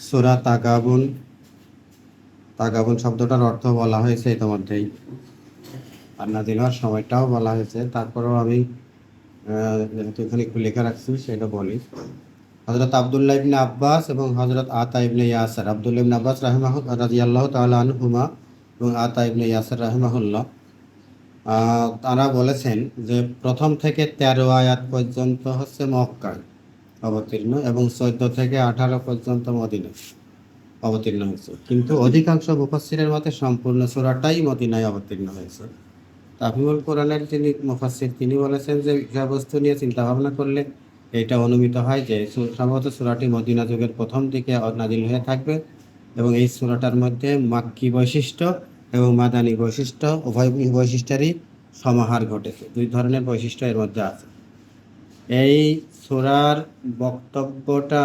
সূরা তাগাবুন, তাগাবুন শব্দটার অর্থ বলা হয়েছে ইতিমধ্যেই, আর নাজিল হওয়ার সময়টাও বলা হয়েছে। তারপরেও আমি যেহেতু এখানে একটু লেখা রাখছি সেটা বলি। হযরত আব্দুল্লাহ ইবনে আব্বাস এবং হযরত আতা ইবনে ইয়াসির, আব্দুল্লাহ ইবনে আব্বাস রাদিয়াল্লাহু তাআলা আনহুমা এবং আতা ইবনে ইয়াসির রাহিমাহুল্লাহ, তারা বলেছেন যে প্রথম থেকে 13 আয়াত পর্যন্ত হচ্ছে মক্কায় অবতীর্ণ এবং 14 থেকে 18 পর্যন্ত মদিনায় অবতীর্ণ হয়েছে। কিন্তু অধিকাংশ মুফাসসিরের মতে সম্পূর্ণ সূরাটাই মদিনায় অবতীর্ণ হয়েছে। তাফহিমুল কোরআনের যিনি মুফাসসির তিনি বলেছেন যে বিষয়বস্তু নিয়ে চিন্তা ভাবনা করলে এটা অনুমিত হয় যে সম্ভবত সূরাটি মদিনা যুগের প্রথম দিকে নাজিল হয়ে থাকবে এবং এই সূরাটার মধ্যে মাক্কি বৈশিষ্ট্য এবং মাদানী বৈশিষ্ট্য উভয় বৈশিষ্ট্যেরই সমাহার ঘটেছে। দুই ধরনের বৈশিষ্ট্য এর মধ্যে আছে। এই সূরার বক্তব্যটা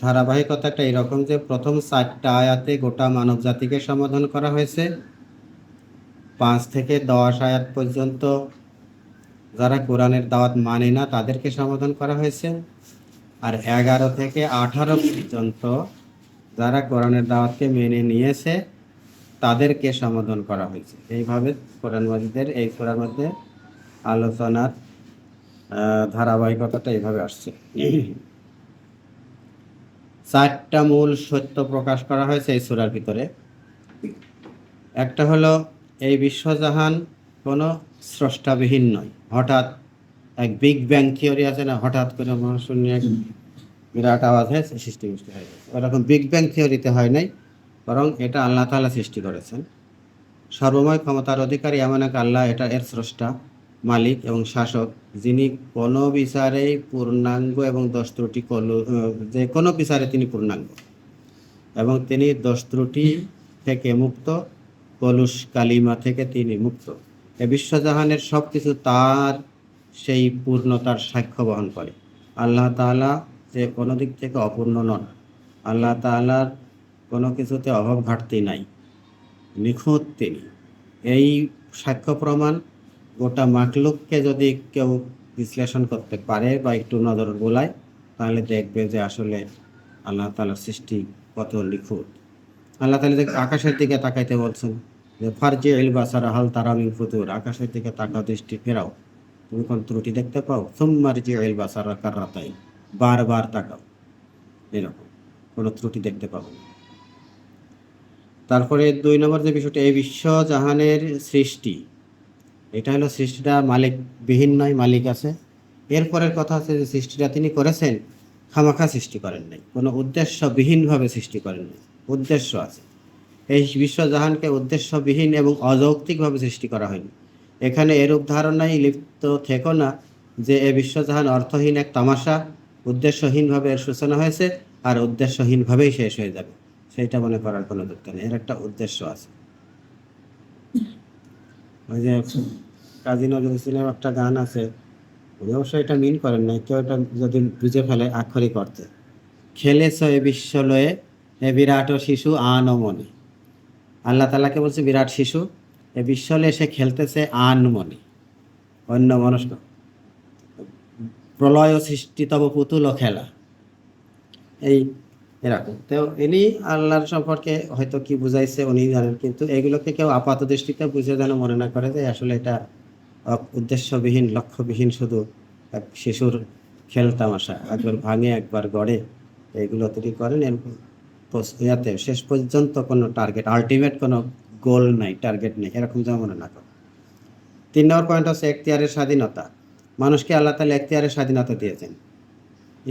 ধারাবাহিকতাটা এরকম যে প্রথম 4টা আয়াতে গোটা মানব জাতিকে সম্বোধন করা হয়েছে। 5 থেকে 10 আয়াত পর্যন্ত যারা কোরআনের দাওয়াত মানে না তাদেরকে সম্বোধন করা হয়েছে, আর 11 থেকে 18 পর্যন্ত যারা কোরআনের দাওয়াতকে মেনে নিয়েছে তাদেরকে সম্বোধন করা হয়েছে। এইভাবে কোরআন মাজিদের এই সূরার মধ্যে আলোচনার ধারাবাহিকতাটা এইভাবে আসছে। 4টা মূল সত্য প্রকাশ করা হয়েছে এই সূরার ভিতরে। একটা হলো এই বিশ্বজাহান কোনো স্রষ্টাবিহীন নয়। হঠাৎ এক বিগ ব্যাং থিওরি আছে না, হঠাৎ করে মানুষ নিয়ে বিরাট আওয়াজ হয়ে সৃষ্টি হয়ে গেছে, ওরকম বিগ ব্যাং থিওরিতে হয় নাই, বরং এটা আল্লাহ তাআলা সৃষ্টি করেছেন। সর্বময় ক্ষমতার অধিকারী এমন এক আল্লাহ, এটা এর স্রষ্টা, মালিক এবং শাসক, যিনি কোনো বিচারেই পূর্ণাঙ্গ এবং দোষ ত্রুটি যে কোনো বিচারে তিনি পূর্ণাঙ্গ এবং তিনি দোষ ত্রুটি থেকে মুক্ত, কলুষ কালিমা থেকে তিনি মুক্ত। এ বিশ্বজাহানের সব কিছু তার সেই পূর্ণতার সাক্ষ্য বহন করে। আল্লাহ তাআলা যে কোনো দিক থেকে অপূর্ণ নন। আল্লাহ তাআলার কোনো কিছুতে অভাব ঘাটতি নাই, নিখুঁত তিনি। এই সাক্ষ্য প্রমাণ গোটা মাখলুককে যদি কেউ বিশ্লেষণ করতে পারে বা একটু নজর বোলায়, তাহলে দেখবে যে আসলে আল্লাহ তাআলার সৃষ্টি কত নিখুঁত। আল্লাহ তাআলা যে আকাশের দিকে তাকাইতে বলছেন যে ফারজিউল বাসারা হাল তারা মিন ফুতুর, আকাশের দিকে তাকাও, দৃষ্টি ফেরাও, তুমি কোন ত্রুটি দেখতে পাও? সুম্মা রজিউল বাসারা কাররাতাইন, বারবার তাকাও, এরকম কোনো ত্রুটি দেখতে পাবো না। তারপরে 2 নম্বর যে বিষয়টা, এই বিশ্বজাহানের সৃষ্টি, এটা হলো সৃষ্টিটা মালিকবিহীন নয়, মালিক আছে। এরপরের কথা হচ্ছে যে সৃষ্টিটা তিনি করেছেন, খামাখা সৃষ্টি করেন নাই, কোনো উদ্দেশ্যবিহীনভাবে সৃষ্টি করেন নাই, উদ্দেশ্য আছে। এই বিশ্বজাহানকে উদ্দেশ্যবিহীন এবং অযৌক্তিকভাবে সৃষ্টি করা হয়নি। এখানে এরূপ ধারণাই লিপ্ত থেকো না যে এ বিশ্বজাহান অর্থহীন এক তামাশা, উদ্দেশ্যহীনভাবে এর সূচনা হয়েছে আর উদ্দেশ্যহীনভাবেই শেষ হয়ে যাবে, সেইটা মনে করার কোনো দরকার নেই। এর একটা উদ্দেশ্য আছে। ওই যে কাজী নজরুল ইসলামের একটা গান আছে, উনি অবশ্যই এটা মিন করেন নাই, কেউ এটা যদি বুঝে ফেলে আক্ষরিক অর্থে, খেলেছ এ বিশ্বলয়ে এ বিরাট শিশু আনমনে। আল্লাহ তাআলাকে বলছে বিরাট শিশু, এ বিশ্বলয়ে এসে খেলতেছে আনমনে, অন্য মনস্ক, প্রলয় ও সৃষ্টি তব পুতুল ও খেলা, এই এরকম। তো ইনি আল্লাহর সম্পর্কে হয়তো কি বুঝাইছে উনি জানেন, কিন্তু এগুলোকে কেউ আপাত দৃষ্টিতে বুঝে যেন মনে না করে যে আসলে এটা উদ্দেশ্যবিহীন, লক্ষ্যবিহীন, শুধু এক শিশুর খেল তামাশা, একবার ভাঙে একবার গড়ে, এগুলো তিনি করেন। ইয়াতে শেষ পর্যন্ত কোনো টার্গেট, আলটিমেট কোনো গোল নাই, টার্গেট নেই, এরকম যেন মনে না করে। 3 নম্বর পয়েন্ট হচ্ছে এখতিয়ারের স্বাধীনতা। মানুষকে আল্লাহ তাআলা এখতিয়ারের স্বাধীনতা দিয়েছেন।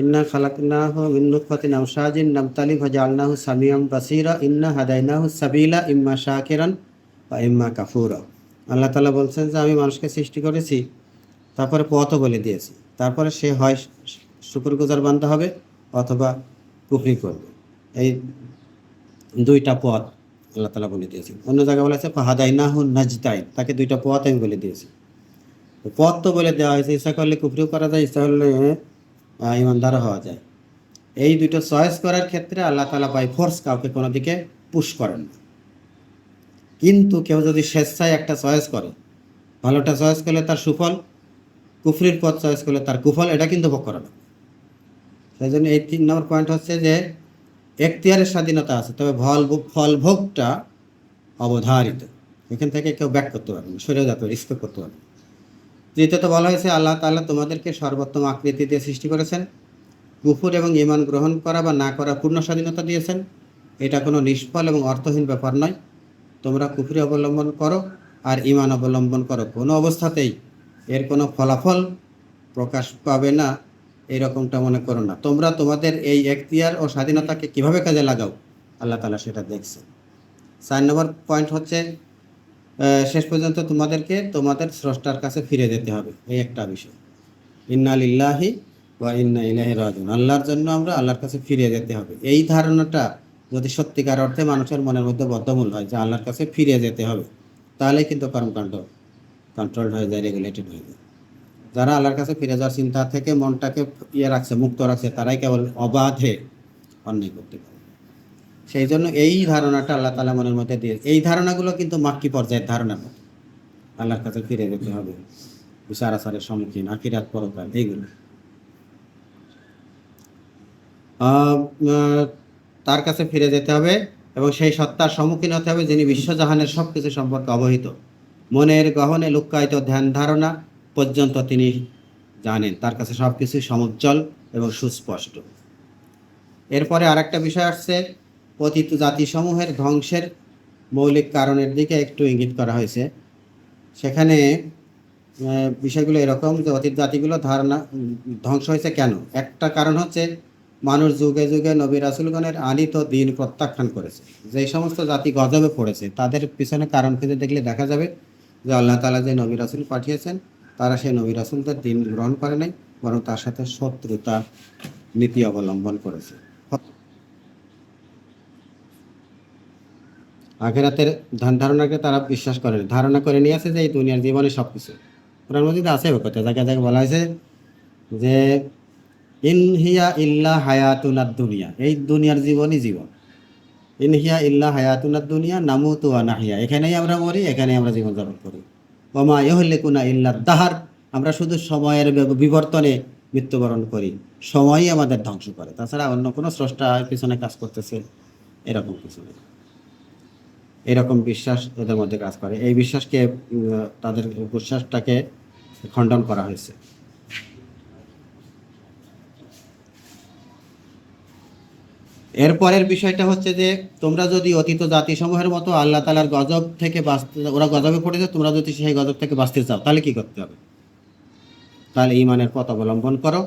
ইন্না খালাকনাহু মিন নুতফাতিন আমশাজিন নাবতালি ফাজআলনাহু সামিআন বাসীরা ইন্না হাদাইনাহু সাবিলা ইম্মা শাকিরান ওয়া ইম্মা কাফুরা। আল্লাহ তাআলা বলছেন যে আমি মানুষকে সৃষ্টি করেছি, তারপরে পথও বলে দিয়েছি, তারপরে সে হয় শুকরগুজার বান্দা হবে অথবা কুফরি করবে। এই 2টা পথ আল্লাহ তাআলা বলে দিয়েছেন। অন্য জায়গায় বলা আছে ফাহাদাইনাহু নাজদাইন, তাকে 2টা পথ আমি বলে দিয়েছি। পথ তো বলে দেওয়া হয়েছে, ইচ্ছা করলে কুফরিও করা যায়, ইচ্ছা করলে ইমানদারও হওয়া যায়। এই 2টো চয়েস করার ক্ষেত্রে আল্লাহ তাআলা বাই ফোর্স কাউকে কোনো দিকে পুশ করেন না। কিন্তু কেউ যদি স্বেচ্ছায় একটা চয়েস করে, ভালোটা চয়েস করলে তার সুফল, কুফরির পথ চয়েস করলে তার কুফল, এটা কিন্তু ভোগ করা না। তাই জন্য এই 3 নম্বর পয়েন্ট হচ্ছে যে এখতিয়ারের স্বাধীনতা আছে, তবে ফলভোগটা অবধারিত। এখান থেকে কেউ ব্যাক করতে পারবে না, সরে যেতে রিস্ক করতে পারবে। তৃতীয়ত বলা হয়েছে আল্লাহ তাআলা তোমাদেরকে সর্বোত্তম আকৃতি দিয়ে সৃষ্টি করেছেন, কুফর এবং ঈমান গ্রহণ করা বা না করা পূর্ণ স্বাধীনতা দিয়েছেন। এটা কোনো নিষ্ফল এবং অর্থহীন ব্যাপার নয়। তোমরা কুফরি অবলম্বন করো আর ঈমান অবলম্বন করো, কোনো অবস্থাতেই এর কোনো ফলাফল প্রকাশ পাবে না এরকমটা মনে করো না। তোমরা তোমাদের এই এখতিয়ার ও স্বাধীনতাকে কিভাবে কাজে লাগাও, আল্লাহ তাআলা সেটা দেখছেন। 4 নম্বর পয়েন্ট হচ্ছে শেষ পর্যন্ত তোমাদেরকে তোমাদের স্রষ্টার কাছে ফিরে যেতে হবে। এই একটা বিষয়, ইন্না লিল্লাহি ওয়া ইন্না ইলাইহি রাজিউন, আল্লাহর জন্য আমরা আল্লাহর কাছে ফিরে যেতে হবে। এই ধারণাটা যদি সত্যিকার অর্থে মানুষের মনের মধ্যে বদ্ধমূল হয় যে আল্লাহর কাছে ফিরে যেতে হবে, তাহলে কিন্তু কর্মকাণ্ড কন্ট্রোল হয়ে যায়, রেগুলেটেড হয়ে যায়। যারা আল্লাহর কাছে ফিরে যাওয়ার চিন্তা থেকে মনটাকে রাখছে, মুক্ত রাখছে, তারাই কেবল অবাধে অন্যায় করতে পারে। সেই জন্য এই ধারণাটা আল্লাহ তাআলা মনের মধ্যে দিয়ে, এই ধারণাগুলো কিন্তু মাক্কি পর্যায়ের ধারণা নয়। আল্লাহর কাছে ফিরে যেতে হবে, বিচার আচারের সম্মুখীন, আখিরাত পরকাল, এইগুলো তার কাছে ফিরে যেতে হবে এবং সেই সত্তার সম্মুখীন হতে হবে যিনি বিশ্বজাহানের সব কিছু সম্পর্কে অবহিত। মনের গহনে লুক্কায়িত ধ্যান ধারণা পর্যন্ত তিনি জানেন, তার কাছে সব কিছুই সমুজ্জ্বল এবং সুস্পষ্ট। এরপরে আরেকটা বিষয় আসছে, পতিত জাতিসমূহের ধ্বংসের মৌলিক কারণের দিকে একটু ইঙ্গিত করা হয়েছে। সেখানে বিষয়গুলো এরকম যে অতীত জাতিগুলো ধ্বংস হয়েছে কেন। একটা কারণ হচ্ছে মানুষ যুগে যুগে নবী রাসূলগণের আনিত দিন প্রত্যাখ্যান করেছে। যেই সমস্ত জাতি গজবে পড়েছে তাদের পিছনে কারণ খুঁজে দেখলে দেখা যাবে যে আল্লাহ তাআলা যে নবী রাসূল পাঠিয়েছেন তারা সেই নবী রাসূলদের দিন গ্রহণ করে নাই, বরং তার সাথে শত্রুতা নীতি অবলম্বন করেছে। আখিরাতের ধ্যান ধারণাকে তারা বিশ্বাস করে, ধারণা করে নিয়ে আসে যে এই দুনিয়ার জীবনে সব কিছু। কোরআন মাজিদে আছে ওই কথা, জায়গায় জায়গায় বলা হয়েছে যে ইন হিয়া ইল্লা হায়াতুনাদ দুনিয়া, এই দুনিয়ার জীবনই জীবন। ইন হিয়া ইল্লা হায়াতুনাদ দুনিয়া নামুতু ওয়া নাহিয়া, এখানেই আমরা মরি, এখানেই আমরা জীবনযাপন করি। ওয়া মা ইহলিকুনা ইল্লা দাহার, আমরা শুধু সময়ের বিবর্তনে মৃত্যুবরণ করি, সময়ই আমাদের ধ্বংস করে, তাছাড়া অন্য কোনো স্রষ্টার পিছনে কাজ করতেছে এরকম কিছু নেই। এরকম বিশ্বাস এদের মধ্যে কাজ করে। এই বিশ্বাসকে তাদের বিশ্বাসটাকে খণ্ডন করা হয়েছে। এরপরের বিষয়টা হচ্ছে যে তোমরা যদি অতীত জাতিসমূহের মতো আল্লাহ তাআলার গজব থেকে বাঁচতে, ওরা গজবে পড়েছে, তোমরা যদি সেই গজব থেকে বাঁচতে চাও তাহলে কি করতে হবে? তাহলে ঈমানের পথ অবলম্বন করো।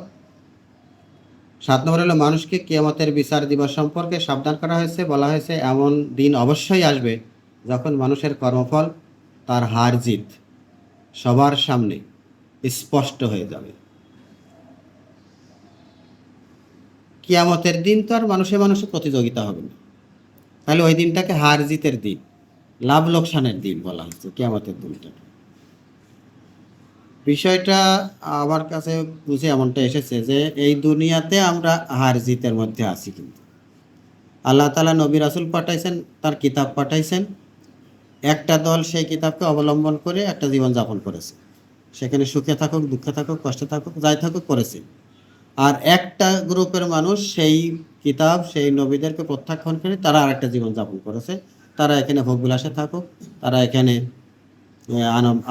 7 নম্বর হলো মানুষকে কিয়ামতের বিচার দিবস সম্পর্কে সাবধান করা হয়েছে। বলা হয়েছে এমন দিন অবশ্যই আসবে যখন মানুষের কর্মফল, তার হার জিত সবার সামনে স্পষ্ট হয়ে যাবে। কিয়ামতের দিন তো আর মানুষে প্রতিযোগিতা হবে না, তাহলে ওই দিনটাকে হার জিতের দিন, লাভ লোকসানের দিন বলা হচ্ছে কিয়ামতের দিনটা। বিষয়টা আমার কাছে বুঝে এমনটা এসেছে যে এই দুনিয়াতে আমরা হার জিতের মধ্যে আছি, কিন্তু আল্লাহ তাআলা নবী রাসূল পাঠাইছেন, তার কিতাব পাঠাইছেন, একটা দল সেই কিতাবকে অবলম্বন করে একটা জীবন যাপন করেছে, সেখানে সুখে থাকুক, দুঃখে থাকুক, কষ্টে থাকুক, যাই থাকুক করেছে। আর একটা গ্রুপের মানুষ সেই কিতাব, সেই নবীদেরকে প্রত্যাখ্যান করে তারা আরেকটা জীবন যাপন করেছে। তারা এখানে ভোগবিলাসে থাকুক, তারা এখানে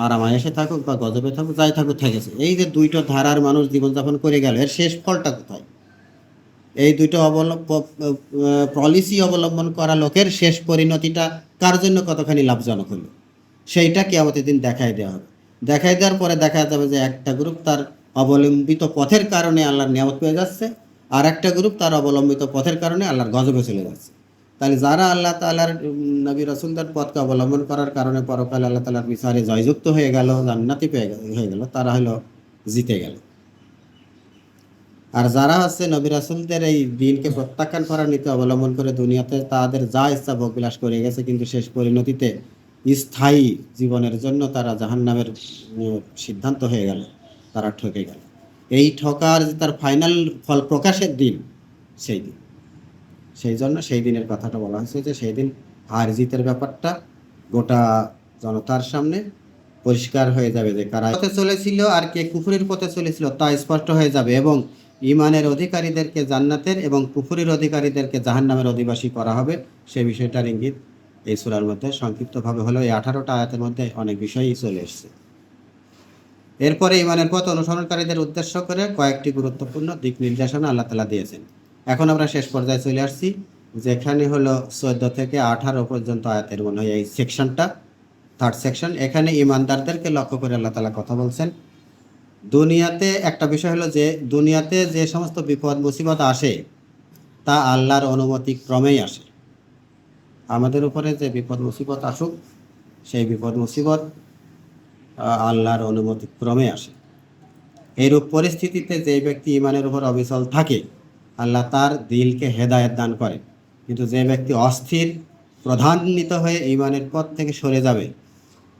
আরামায়েশে থাকুক বা গজবে থাকুক, যাই থাকুক থেকেছে। এই যে দুইটা ধারার মানুষ জীবনযাপন করে গেল, এর শেষ ফলটা কোথায়? এই দুইটা পলিসি অবলম্বন করা লোকের শেষ পরিণতিটা কার জন্য কতখানি লাভজনক হলো, সেইটা কিয়ামতের দিন দেখাই দেওয়া হবে। দেখাই দেওয়ার পরে দেখা যাবে যে একটা গ্রুপ তার অবলম্বিত পথের কারণে আল্লাহর নিয়ামত পেয়ে যাচ্ছে, আর একটা গ্রুপ তার অবলম্বিত পথের কারণে আল্লাহর গজবে চলে যাচ্ছে। তাহলে যারা আল্লাহ তাআলার নবী রাসূলদের পথকে অবলম্বন করার কারণে পরকালে আল্লাহ তাআলার বিচারে জয়যুক্ত হয়ে গেল, জান্নাতি হয়ে গেল, তারা হলো জিতে গেল। আর যারা হচ্ছে নবী রাসূলদের এই দিনকে প্রত্যাখ্যান করার নীতি অবলম্বন করে দুনিয়াতে তাদের যা ইচ্ছা ভোগবিলাস করে গেছে, কিন্তু শেষ পরিণতিতে স্থায়ী জীবনের জন্য তারা জাহান্নামের সিদ্ধান্ত হয়ে গেল, তারা ঠকে গেল। এই ঠকার যে তার ফাইনাল ফল প্রকাশের দিন সেই দিন, সেই জন্য সেই দিনের কথাটা বলা হয়েছে যে সেই দিন হার জিতের ব্যাপারটা গোটা জনতার সামনে পরিষ্কার হয়ে যাবে যে কারা পথে চলেছিল আর কে কুফরির পথে চলেছিল তা স্পষ্ট হয়ে যাবে, এবং ঈমানের অধিকারীদেরকে জান্নাতের এবং কুফরির অধিকারীদেরকে জাহান্নামের অধিবাসী করা হবে, সেই বিষয়টার ইঙ্গিত এই সূরার মধ্যে সংক্ষিপ্তভাবে হলেও এই 18টা আয়াতের মধ্যে অনেক বিষয়ই চলে এসেছে। এরপরে ঈমানের পথ অনুসরণকারীদের উদ্দেশ্য করে কয়েকটি গুরুত্বপূর্ণ দিক নির্দেশনা আল্লাহ তাআলা দিয়েছেন। এখন আমরা শেষ পর্যায়ে চলে আসছি, যেখানে হলো 14 থেকে 18 পর্যন্ত আয়াতের মনে হয় এই সেকশনটা, থার্ড সেকশন। এখানে ঈমানদারদেরকে লক্ষ্য করে আল্লাহ তাআলা কথা বলছেন। দুনিয়াতে একটা বিষয় হলো যে দুনিয়াতে যে সমস্ত বিপদ মুসিবত আসে তা আল্লাহর অনুমতি ক্রমেই আসে। আমাদের উপরে যে বিপদ মুসিবত আসুক, সেই বিপদ মুসিবত আল্লাহর অনুমতি ক্রমে আসে। এইরূপ পরিস্থিতিতে যে ব্যক্তি ঈমানের উপর অবিচল থাকে, আল্লাহ তার দিলকে হেদায়েত দান করে। কিন্তু যে ব্যক্তি অস্থির প্রধান্বিত হয়ে ঈমানের পথ থেকে সরে যাবে,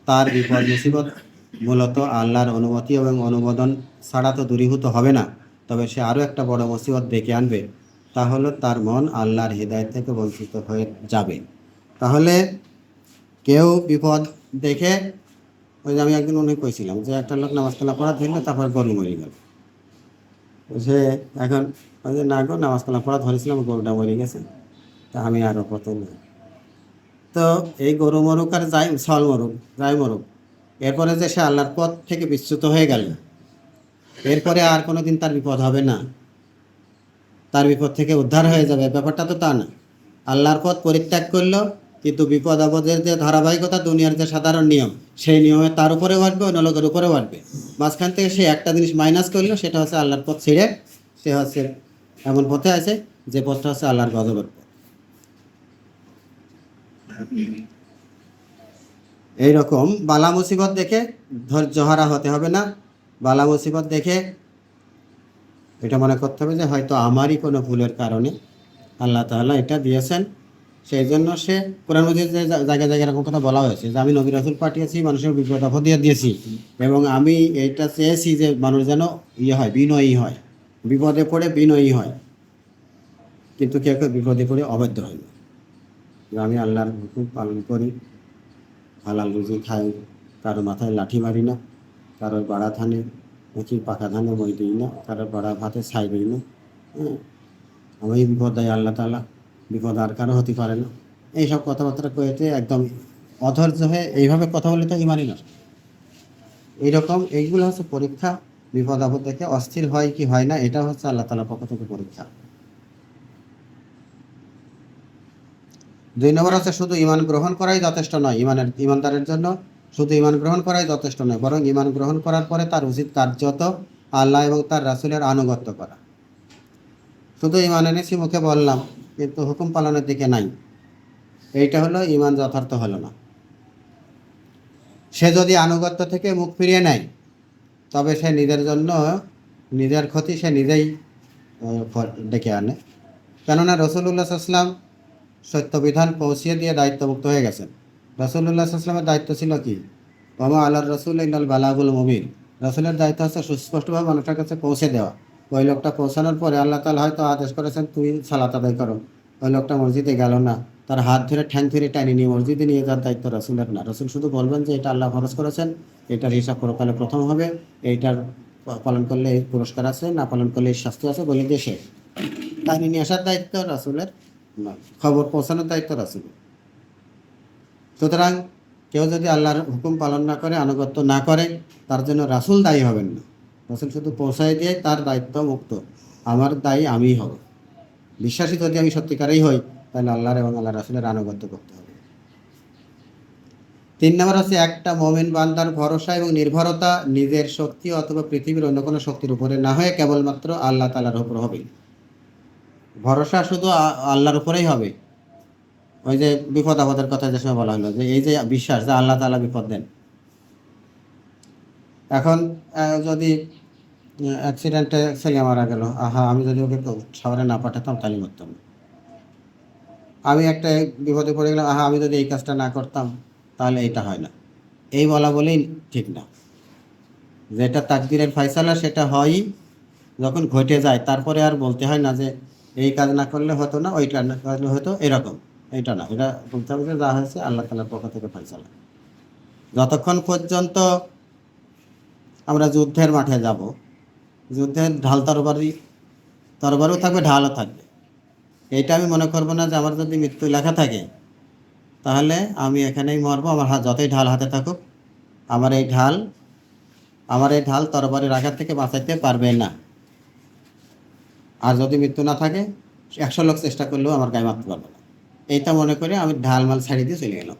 তার বিপদ মুসিবত মূলত আল্লাহর অনুমতি এবং অনুমোদন ছাড়া তো দূরীভূত হবে না, তবে সে আরও একটা বড় মুসিবত ডেকে আনবে, তা হলো তার মন আল্লাহর হিদায়াত থেকে বঞ্চিত হয়ে যাবে। তাহলে কেউ বিপদ দেখে, ওই যে আমি একদিন মনে কইছিলাম যে একটা লোক নামাজ কালাম পড়া ধরলো, তারপর গরু মরে গেল। সে এখন ওই যে না গো নামাজ কালাম পড়া ধরেছিলাম, গরুটা মরে গেছে, তা আমি আরও কত না। তো এই গরু মরুক আর যাই ছল মরুক যাই মরুক, এরপরে যে সে আল্লাহর পথ থেকে বিচ্যুত হয়ে গেল, এরপরে আর কোনো দিন তার বিপদ হবে না, তার বিপদ থেকে উদ্ধার হয়ে যাবে, ব্যাপারটা তো তা না। আল্লাহর পথ পরিত্যাগ করলো, কিন্তু বিপদ আপদের যে ধারাবাহিকতা, দুনিয়ার যে সাধারণ নিয়ম, সেই নিয়মে তার উপরেও আসবে, অন্য লোকের উপরেও আসবে। মাঝখান থেকে সে একটা জিনিস মাইনাস করলো, সেটা হচ্ছে আল্লাহর পথ ছেড়ে সে হচ্ছে এমন পথে আছে যে পথটা হচ্ছে আল্লাহর গজবের পথ। এইরকম বালা মুসিবত দেখে ধৈর্যহারা হতে হবে না। বালা মুসিবত দেখে এটা মনে করতে হবে যে হয়তো আমারই কোনো ভুলের কারণে আল্লাহ তাআলা এটা দিয়েছেন। সেই জন্য সে কোরআন মজিদ যে জায়গায় জায়গায় এরকম কথা বলা হয়েছে যে আমি নবী রাসূল পাঠিয়েছি, মানুষের বিপদ আপদ দিয়ে দিয়েছি, এবং আমি এইটা চেয়েছি যে মানুষ যেন হয়, বিনয়ী হয়, বিপদে পড়ে বিনয়ী হয়। কিন্তু কেউ কেউ বিপদে পড়ে অবাধ্য হয় না। আমি আল্লাহর হুকুম পালন করি, হালাল রুজি খাই, কারো মাথায় লাঠি মারি না, কারোর বাড়া ধানে নাকি পাকা ধানে মই দিই না, কারোর বাড়া ভাতে ছাই দিই না। আমি বিপদ দেয় আল্লাহ তাআলা, বিপদ আর কারো হতে পারে না। এইসব কথাবার্তা কয়েতে একদম অধৈর্য হয়ে এইভাবে কথা বলে তো ইমানই না। এইরকম এইগুলো হচ্ছে পরীক্ষা। বিপদ আপদ দেখে অস্থির হয় কি হয় না, এটা হচ্ছে আল্লাহ তাআলার পক্ষ থেকে পরীক্ষা। 2 নম্বর হচ্ছে শুধু ঈমান গ্রহণ করাই যথেষ্ট নয়। ঈমানদারের জন্য শুধু ঈমান গ্রহণ করাই যথেষ্ট নয়, বরং ঈমান গ্রহণ করার পরে তার উচিত কার্যত আল্লাহ এবং তার রাসূলের আনুগত্য করা। শুধু ঈমান এনেছি মুখে বললাম, কিন্তু হুকুম পালনের দিকে নাই, এইটা হলো ঈমান যথার্থ হলো না। সে যদি আনুগত্য থেকে মুখ ফিরিয়ে নেয়, তবে সে নিজের জন্য নিজের ক্ষতি সে নিজেই ডেকে আনে। কেননা রাসূলুল্লাহ সাল্লাল্লাহু আলাইহি ওয়াসাল্লাম সত্যবিধান পৌঁছিয়ে দিয়ে দায়িত্বমুক্ত হয়ে গেছেন। রাসূলুল্লাহ সাল্লাল্লাহু আলাইহি ওয়াসাল্লামের দায়িত্ব ছিল কি? ওমা আলার রাসূল ইল্লাল বালাগুল মুবিন। রাসূলের দায়িত্ব হচ্ছে সুস্পষ্টভাবে মানুষের কাছে পৌঁছে দেওয়া। ওই লোকটা পৌঁছানোর পরে আল্লাহ তাআলা হয়তো আদেশ করেছেন তুই সালাত আদায় করো, ওই লোকটা মসজিদে গেল না, তার হাত ধরে ঠ্যাং ধরে টানি নিয়ে মসজিদে নিয়ে যাওয়ার দায়িত্ব রাসূলের না। রাসূল শুধু বলবেন যে এটা আল্লাহ ফরজ করেছেন, এটার হিসাব পরকালে প্রথম হবে, এইটার পালন করলে এই পুরস্কার আছে, না পালন করলে এই শাস্তি আছে বলে দিয়ে সে টানি নিয়ে আসার দায়িত্ব রাসূলের না, খবর পৌঁছানোর দায়িত্ব রাসূলের। সুতরাং কেউ যদি আল্লাহর হুকুম পালন না করে, আনুগত্য না করে, তার জন্য রাসূল দায়ী হবেন না। রাসূল শুধু পৌঁছায় দিয়ে তার দায়িত্ব মুক্ত, আমার দায়ী আমিই হব। বিশ্বাসী যদি আমি সত্যিকারেই হই, তাহলে আল্লাহর এবং আল্লাহ রাসূলের আনুগত্য করতে হবে। 3 নম্বর হচ্ছে একটা মুমিন বান্দার ভরসা এবং নির্ভরতা নিজের শক্তি অথবা পৃথিবীর অন্য কোনো শক্তির উপরে না হয়ে কেবলমাত্র আল্লাহ তাআলার উপর হবে। ভরসা শুধু আল্লাহর উপরেই হবে। ওই যে বিপদ আপদের কথা যে সময় বলা হলো, যে এই যে বিশ্বাস যে আল্লাহ তাআলা বিপদ দেন। এখন যদি অ্যাক্সিডেন্টে ছেলে মারা গেল, আমি যদি ওকে শহরে না পাঠাতাম তাহলে মরতাম। আমি একটা বিপদে পড়ে গেলাম, আমি যদি এই কাজটা না করতাম তাহলে এইটা হয় না। এই বলা বলেই ঠিক না। যেটা তাকদীরের ফয়সালা সেটা হয়ই যখন ঘটে যায়, তারপরে আর বলতে হয় না যে এই কাজ না করলে হতো না, ওই কাজ না করলে হতো, এরকম। এটা না, এটা বলতে হবে যে যা হয়েছে আল্লাহ তাআলার পক্ষ থেকে ফয়সালা। যতক্ষণ পর্যন্ত আমরা যুদ্ধের মাঠে যাব, যুদ্ধের ঢাল তরবারি তরবারও থাকবে, ঢালও থাকবে। এইটা আমি মনে করবো না যে আমার যদি মৃত্যু লেখা থাকে তাহলে আমি এখানেই মরবো, আমার হাত যতই ঢাল হাতে থাকুক, আমার এই ঢাল তরবারির আঘাত থেকে বাঁচাইতে পারবে না। আর যদি মৃত্যু না থাকে 100 লোক চেষ্টা করলেও আমার গায়ে মারতে পারবে না। এইটা মনে করে আমি ঢাল মাল ছাড়িয়ে দিয়ে চলে গেলাম।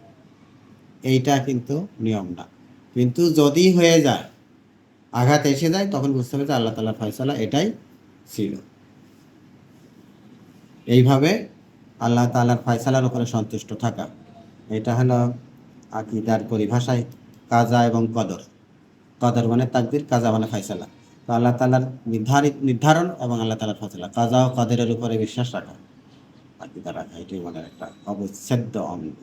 এইটা কিন্তু নিয়ম না। কিন্তু যদি হয়ে যায়, আঘাত এসে যায়, তখন বুঝতে হবে যে আল্লাহ তাআলার ফয়সালা এটাই ছিল। এইভাবে আল্লাহ তাআলার ফয়সালার উপরে সন্তুষ্ট থাকা, এটা হলো আকীদার পরিভাষায় কাজা এবং কদর। কদর মানে তাকদির, কাজা মানে ফয়সালা। তো আল্লাহ তাআলার নির্ধারণ এবং আল্লাহ তাআলার ফয়সালা, কাজা ও কদরের উপরে বিশ্বাস রাখা, আকীদা রাখা, এটাই মানে একটা অবিচ্ছেদ্য অঙ্গ।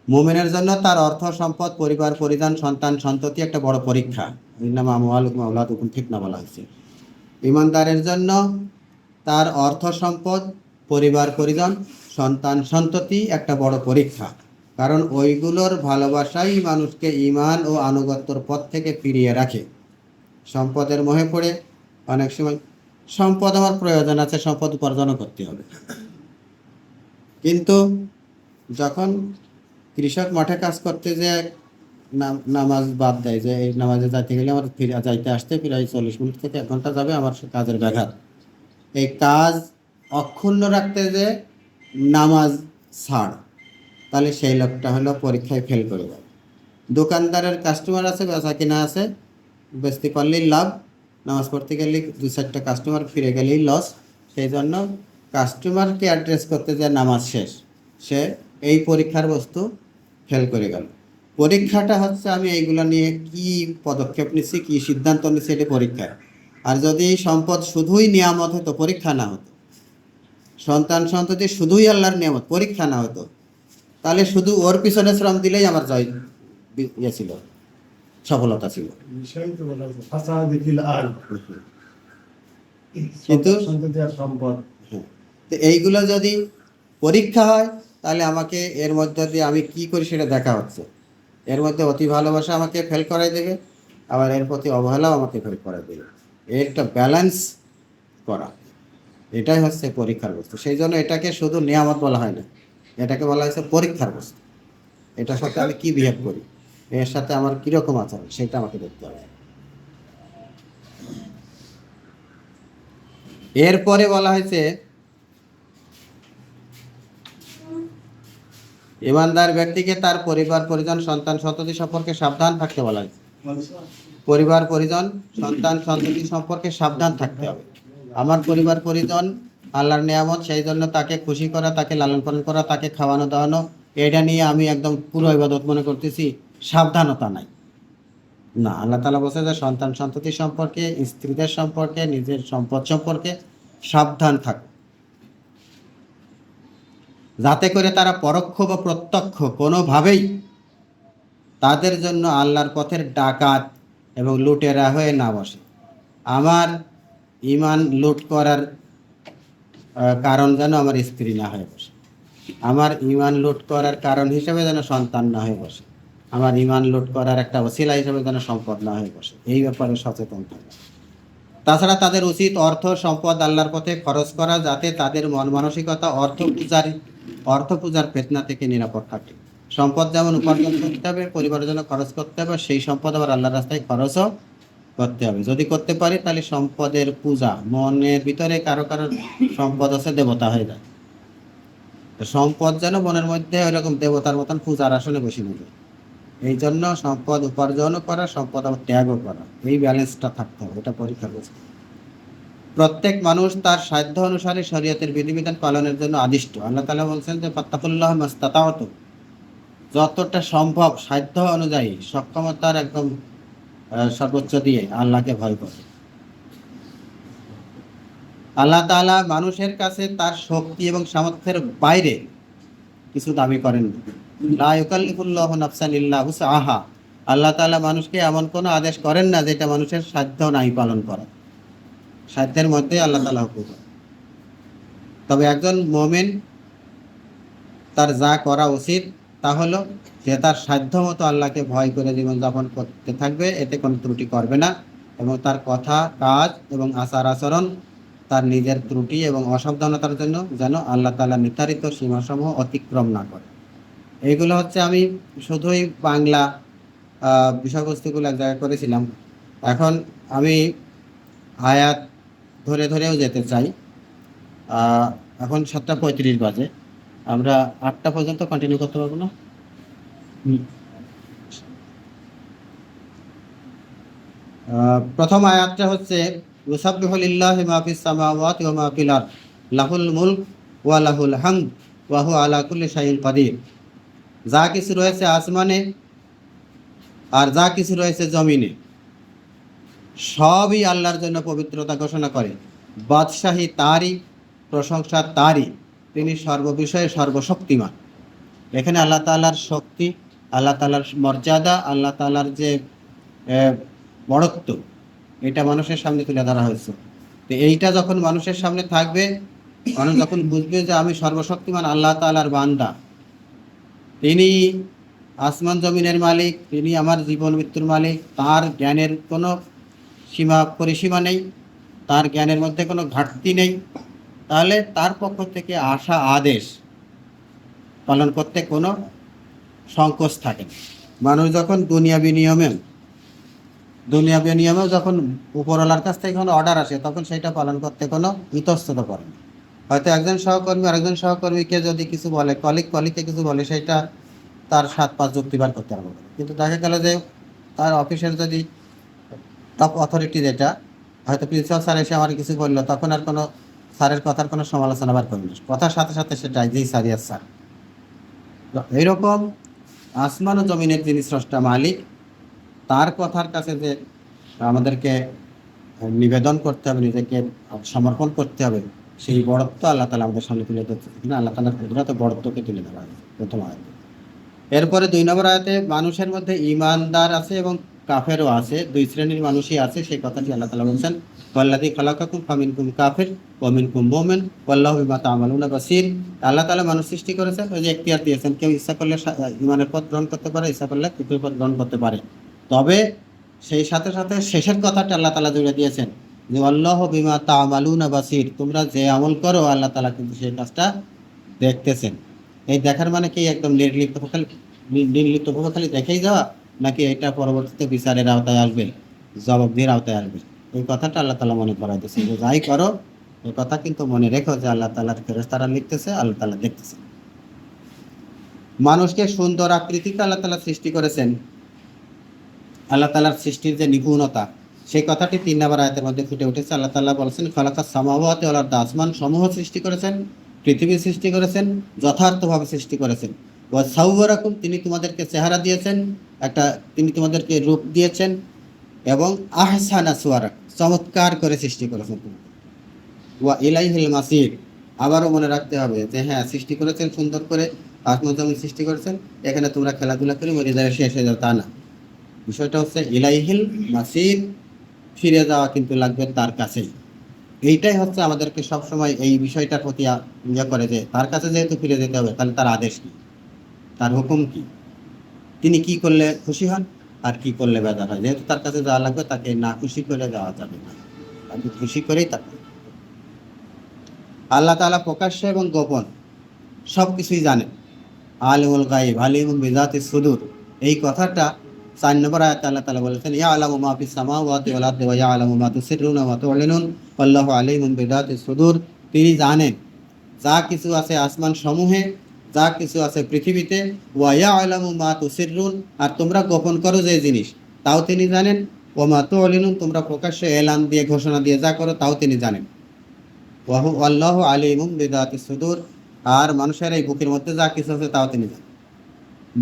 মুমিনের জন্য তার অর্থ সম্পদ, পরিবার পরিজন, সন্তান সন্ততি একটা বড় পরীক্ষা। ইন্নামা আমওয়ালুকুম ওয়া আওলাদুকুম ফিতনা বলা হয়েছে। ঈমানদারের জন্য তার অর্থ সম্পদ, পরিবার পরিজন, সন্তান সন্ততি একটা বড় পরীক্ষা। কারণ ওইগুলোর ভালোবাসাই মানুষকে ঈমান ও আনুগত্যর পথ থেকে ফিরিয়ে রাখে। সম্পদের মোহে পড়ে অনেক সময় সম্পদ আমার প্রয়োজন আছে, সম্পদ উপার্জনও করতে হবে, কিন্তু যখন কৃষক মাঠে কাজ করতে যে নামাজ বাদ দেয়, যে এই নামাজে যাইতে গেলে আমার যাইতে আসতে প্রায় 40 মিনিট থেকে 1 ঘন্টা যাবে, আমার কাজের ব্যাঘাত, এই কাজ অক্ষুণ্ণ রাখতে যে নামাজ ছাড়, তাহলে সেই লোকটা হলো পরীক্ষায় ফেল করে যাবে। দোকানদারের কাস্টমার আছে, বেচা কিনা আছে, বেচতে পারলেই লাভ, নামাজ পড়তে গেলে 2-4টা কাস্টমার ফিরে গেলেই লস। সেই জন্য কাস্টমারকে অ্যাড্রেস করতে যে নামাজ শেষ, সে এই পরীক্ষার বস্তু ফেল করে গেল। পরীক্ষাটা হচ্ছে আমি এইগুলো নিয়ে কি পদক্ষেপ নিচ্ছি, কি সিদ্ধান্ত নিচ্ছি, এটা পরীক্ষা। আর যদি সম্পদ শুধুই নিয়ামত হতো, পরীক্ষা না হতো, সন্তান সন্ততি শুধুই আল্লাহর নিয়ামত, পরীক্ষা না হতো, তাহলে শুধু ওর পিছনে শ্রম দিলেই আমার জয় ইয়ে ছিল, সফলতা ছিল। কিন্তু সম্পদ, তো এইগুলো যদি পরীক্ষা হয়, তাহলে আমাকে এর মধ্যে দিয়ে আমি কি করি সেটা দেখা হচ্ছে। এর মধ্যে অতি ভালোবাসা আমাকে ফেল করাই দেবে, আবার এর প্রতি অবহেলাও আমাকে ফেল করাই দেবে। এর একটা ব্যালেন্স করা, এটাই হচ্ছে পরীক্ষার বস্তু। সেই জন্য এটাকে শুধু নিয়ামত বলা হয় না, এটাকে বলা হয়েছে পরীক্ষার বস্তু। এটার সাথে আমি কি বিহেভ করি, এর সাথে আমার কীরকম আচরণ, সেটা আমাকে দেখতে হবে। এরপরে বলা হয়েছে ঈমানদার ব্যক্তিকে তার পরিবার পরিজন, সন্তান সন্ততি সম্পর্কে সাবধান থাকতে বলা হয়েছে। পরিবার পরিজন, সন্তান সন্ততি সম্পর্কে সাবধান থাকতে হবে। আমার পরিবার পরিজন আল্লাহর নিয়ামত, সেই জন্য তাকে খুশি করা, তাকে লালন পালন করা, তাকে খাওয়ানো দাওয়ানো, এটা নিয়ে আমি একদম পুরো ইবাদত মনে করতেছি, সাবধানতা নাই। না, আল্লাহ তাআলা বলছে যে সন্তান সন্ততি সম্পর্কে, স্ত্রীদের সম্পর্কে, নিজের সম্পদ সম্পর্কে সাবধান থাকো, যাতে করে তারা পরোক্ষ বা প্রত্যক্ষ কোনোভাবেই তাদের জন্য আল্লাহর পথের ডাকাত এবং লুটেরা হয়ে না বসে। আমার ঈমান লুট করার কারণ যেন আমার স্ত্রী না হয়ে বসে, আমার ঈমান লুট করার কারণ হিসেবে যেন সন্তান না হয়ে বসে, আমার ঈমান লুট করার একটা ওসিলা হিসেবে যেন সম্পদ না হয়ে বসে। এই ব্যাপারে সচেতন থাকা। তাছাড়া তাদের উচিত অর্থ সম্পদ আল্লাহর পথে খরচ করা, যাতে তাদের মন মানসিকতা অর্থ পূজার ফিতনা থেকে নিরাপদ থাকে। সম্পদ যেমন উপার্জন করতে হবে, পরিবারের জন্য খরচ করতে হবে, সেই সম্পদ আবার আল্লাহর রাস্তায় খরচও করতে হবে। যদি করতে পারি তাহলে সম্পদের পূজা, মনের ভিতরে কারো কারো সম্পদ আছে, দেবতা হয়ে যায়। তো সম্পদ যেন মনের মধ্যে ওইরকম দেবতার মতন পূজার আসনে বসে নেবে। এই জন্য সম্পদ উপার্জনও করা, সম্পদ আবার ত্যাগও করা, এই ব্যালেন্সটা থাকতে হবে। এটা পরীক্ষার বস্তু। প্রত্যেক মানুষ তার সাধ্য অনুসারে শরীয়তের বিধিবিধান পালনের জন্য আদিষ্ট। আল্লাহ তাআলা বলছেন যে ফাত্তাকুল্লাহ মাস্তাতাউতু, যতটা সম্ভব সাধ্য অনুযায়ী, সক্ষমতার একদম সর্বোচ্চ দিয়ে আল্লাহকে ভয় করে। আল্লাহ তাআলা মানুষের কাছে তার শক্তি এবং সামর্থ্যের বাইরে কিছু দাবি করেন না। লা ইউকাল্লিফুল্লাহু নাফসান ইল্লা উসআহা, আল্লাহ তাআলা মানুষকে এমন কোনো আদেশ করেন না যেটা মানুষের সাধ্য নাই পালন করা। সাধ্যের মধ্যে আল্লাহ তাআলা হুকুম করেন। তবে একজন মুমিন তার যা করা উচিত তা হলো যে তার সাধ্য মতো আল্লাহকে ভয় করে জীবনযাপন করতে থাকবে, এতে কোনো ত্রুটি করবে না, এবং তার কথা, কাজ এবং আচার আচরণ তার নিজের ত্রুটি এবং অসাবধানতার জন্য যেন আল্লাহ তাআলা নির্ধারিত সীমাসমূহ অতিক্রম না করে। এইগুলো হচ্ছে আমি শুধুই বাংলা বিষয়বস্তুগুলো এক জায়গায় করেছিলাম। এখন আমি আয়াত ধরে ধরেও যেতে চাই। এখন 7:35 বাজে, আমরা 8টা পর্যন্ত কন্টিনিউ করতে পারবো না? প্রথম আয়াতটা হচ্ছে ইউসাব্বিহু লিল্লাহি মা ফিস সামাওয়াতি ওয়া মা ফিল আরদ লাহুল মুলক ওয়া লাহুল হামদ ওয়া হুয়া আলা কুল্লি শাইইন কাদির। যা কিছু রয়েছে আসমানে আর যা কিছু রয়েছে জমিনে সবই আল্লাহর জন্য পবিত্রতা ঘোষণা করে। বাদশাহী তারই, প্রশংসা তারই, তিনি সর্ববিষয়ে সর্বশক্তিমান। এখানে আল্লাহ তাআলার শক্তি, আল্লাহ তাআলার মর্যাদা, আল্লাহ তাআলার যে বড়ত্ব, এটা মানুষের সামনে তুলে ধরা হয়েছে। তো এইটা যখন মানুষের সামনে থাকবে, মানুষ যখন বুঝবে যে আমি সর্বশক্তিমান আল্লাহ তাআলার বান্দা, তিনি আসমান জমিনের মালিক, তিনি আমার জীবন মৃত্যুর মালিক, তার জ্ঞানের কোনো পরিসীমা নেই, তার জ্ঞানের মধ্যে কোনো ঘাটতি নেই, তাহলে তার পক্ষ থেকে আসা আদেশ পালন করতে কোনো সংকোচ থাকে না। মানুষ যখন দুনিয়াবি নিয়মেও যখন উপরওয়ালার কাছ থেকে কোনো অর্ডার আসে, তখন সেটা পালন করতে কোনো ইতস্ততা করে না। হয়তো একজন সহকর্মী আরেকজন সহকর্মীকে যদি কিছু বলে, কলিগকে কিছু বলে, সেটা তার 7-5 যুক্তি বার করতে পারবে। কিন্তু দেখা গেল যে তার অফিসের যদি টপ অথরিটি, যেটা হয়তো প্রিন্সিপাল স্যার এসে আমার কিছু বললো, তখন আর কোনো স্যারের কথার কোনো সমালোচনা বার করবে না, কথার সাথে সাথে সেটা যেই স্যার ইয়ার স্যার। এইরকম আসমান ও জমিনের যিনি স্রষ্টা মালিক, তার কথার কাছে যে আমাদেরকে নিবেদন করতে হবে, নিজেকে সমর্পণ করতে হবে, সেই বড়ত্ব আল্লাহ তাআলা আমাদের সামনে তুলে ধরতে, আল্লাহ তাআলার কুদরত ও বড়ত্বকে তুলে ধরা হয়েছে প্রথম আয়াতে। এরপরে 2 নম্বর আয়াতে মানুষের মধ্যে ঈমানদার আছে এবং কাফেরও আছে, 2 শ্রেণীর মানুষই আছে, সেই কথাটি আল্লাহ তাআলা বলছেন, ওয়াল্লাযী খালাকাকুম ফামিনকুম কাফির ওয়া মিনকুম মুমিন ওয়াল্লাহু বিমা তা'মালুনা বাসীর। আল্লাহ তাআলা মানুষ সৃষ্টি করেছেন, ওই যে এখতিয়ার দিয়েছেন, কেউ ইচ্ছা করলে ঈমানের পথ গ্রহণ করতে পারে, ইচ্ছা করলে কুফরের পথ গ্রহণ করতে পারে। তবে সেই সাথে সাথে শেষের কথাটা আল্লাহ তাআলা জুড়ে দিয়েছেন যে আল্লাহু বিমা তা'মালুনা বাসীর, তোমরা যে আমল করো আল্লাহ তাআলা কিন্তু সেই কাজটা দেখতেছেন। এই দেখার মানে কি একদম নির্লিপ্তভাবে খালি দেখেই যাওয়া, নাকি এটা পরবর্তীতে বিচারের আওতায় আসবে, জবাবদিহির আওতায় আসবে? এই কথাটা আল্লাহ তাআলা মনে করাই দিয়েছে যে যাই করো, এই কথা কিন্তু মনে রেখো যে আল্লাহ তাআলার ফেরেশতারা লিখতেছে, আল্লাহ তাআলা দেখতেছে। মানুষকে সুন্দর আকৃতিতে আল্লাহ তাআলা সৃষ্টি করেছেন। আল্লাহ তাআলার সৃষ্টির যে নিপুণতা, সেই কথাটি 3 নম্বর আয়াতের মধ্যে ফুটে উঠেছে। আল্লাহ তাআলা বলেছেন, খালাকাস সামাওয়াতি ওয়াল আরদ, আসমান সমূহ সৃষ্টি করেছেন, পৃথিবী সৃষ্টি করেছেন, যথার্থভাবে সৃষ্টি করেছেন। ওয়া সাওয়ারাকুম, তিনি তোমাদেরকে চেহারা দিয়েছেন, তিনি তোমাদেরকে রূপ দিয়েছেন, এবং আহসানা সুওয়ারাক, চমৎকার করে সৃষ্টি করেছেন। ওয়া ইলাইহিল মাসির, আবারও মনে রাখতে হবে যে হ্যাঁ, সৃষ্টি করেছেন সুন্দর করে, আসমান জমিন সৃষ্টি করেছেন, এখানে তোমরা খেলাধুলা করে মরে যাবে, শেষ হয়ে যাও, তা না। বিষয়টা হচ্ছে ইলাইহিল মাসির, ফিরে যাওয়া কিন্তু লাগবে তার কাছেই। এইটাই হচ্ছে আমাদেরকে সবসময় এই বিষয়টার প্রতি করে যে তার কাছে যেহেতু ফিরে যেতে হবে, তাহলে তার আদেশ কি, তার হুকুম কি, তিনি কি করলে খুশি হন আর কি করলে বেজার হয়। যেহেতু তার কাছে যাওয়া লাগবে, তাকে না খুশি করে যাওয়া যাবে না, তাকে খুশি করেই তাকে। আল্লাহ তাআলা প্রকাশ্য এবং গোপন সব কিছুই জানেন। আলিমুল গায়ব আলিমুম বিযাতিস সুদূর, এই কথাটা 4 নম্বর আয়াতে আল্লাহ তাআলা বলেছেন, ইয়ালামু মা ফিস সামাওয়াতি ওয়াল আরদি ওয়া ইয়ালামু মা তুসিররুনা ওয়া তু'লিনুন ওয়াল্লাহু আলিমুম বিযাতিস সুদূর। তিনি জানেন যা কিছু আছে আসমান সমূহে, যা কিছু আছে পৃথিবীতে, ওয়া ইয়ালামু মা তুসিররুন, আর তোমরা গোপন করো যে জিনিস, তাও তিনি জানেন, ওয়া মা তু'লিনুন, তোমরা প্রকাশ্যে এলান দিয়ে ঘোষণা দিয়ে যা করো তাও তিনি জানেন। ওয়াল্লাহু আলিমুম বিযাতিস সুদূর, আর মানুষের এই বুকের মধ্যে যা কিছু আছে তাও তিনি জানেন।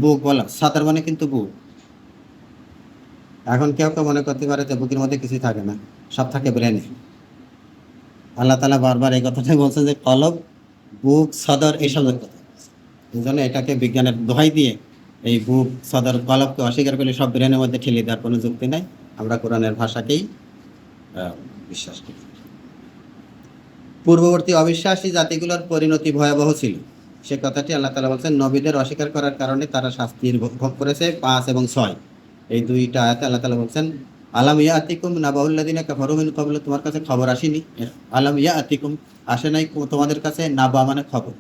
বুক বলা সাতার মানে কিন্তু বুক। এখন কেউ কেউ মনে করতে পারে যে বুকের মধ্যে কিছুই থাকে না, সব থাকে ব্রেনে। আল্লাহ তাআলা বারবার এই কথাটাই বলছেন যে কলব, বুক, সদর, এইসবের কথা। এই জন্য এটাকে বিজ্ঞানের দোহাই দিয়ে এই বুক, সদর, কলবকে অস্বীকার করলে সব ব্রেনের মধ্যে ঠেলে দেওয়ার কোনো যুক্তি নাই। আমরা কোরআনের ভাষাকেই বিশ্বাস করি। পূর্ববর্তী অবিশ্বাসী জাতিগুলোর পরিণতি ভয়াবহ ছিল, সে কথাটি আল্লাহ তাআলা বলছেন, নবীদের অস্বীকার করার কারণে তারা শাস্তির ভোগ করেছে। 5 এবং 6 এই 2টা আয়াতে আল্লাহ তাআলা বলছেন আলাম ইয়াতিকুম নাবাউল্লাযিনা কাফারু মিন ক্বাবল, তোমার কাছে খবর আসেনি? আলাম ইয়াতিকুম, আসে নাই তোমাদের কাছে? নাবা মানে খবর।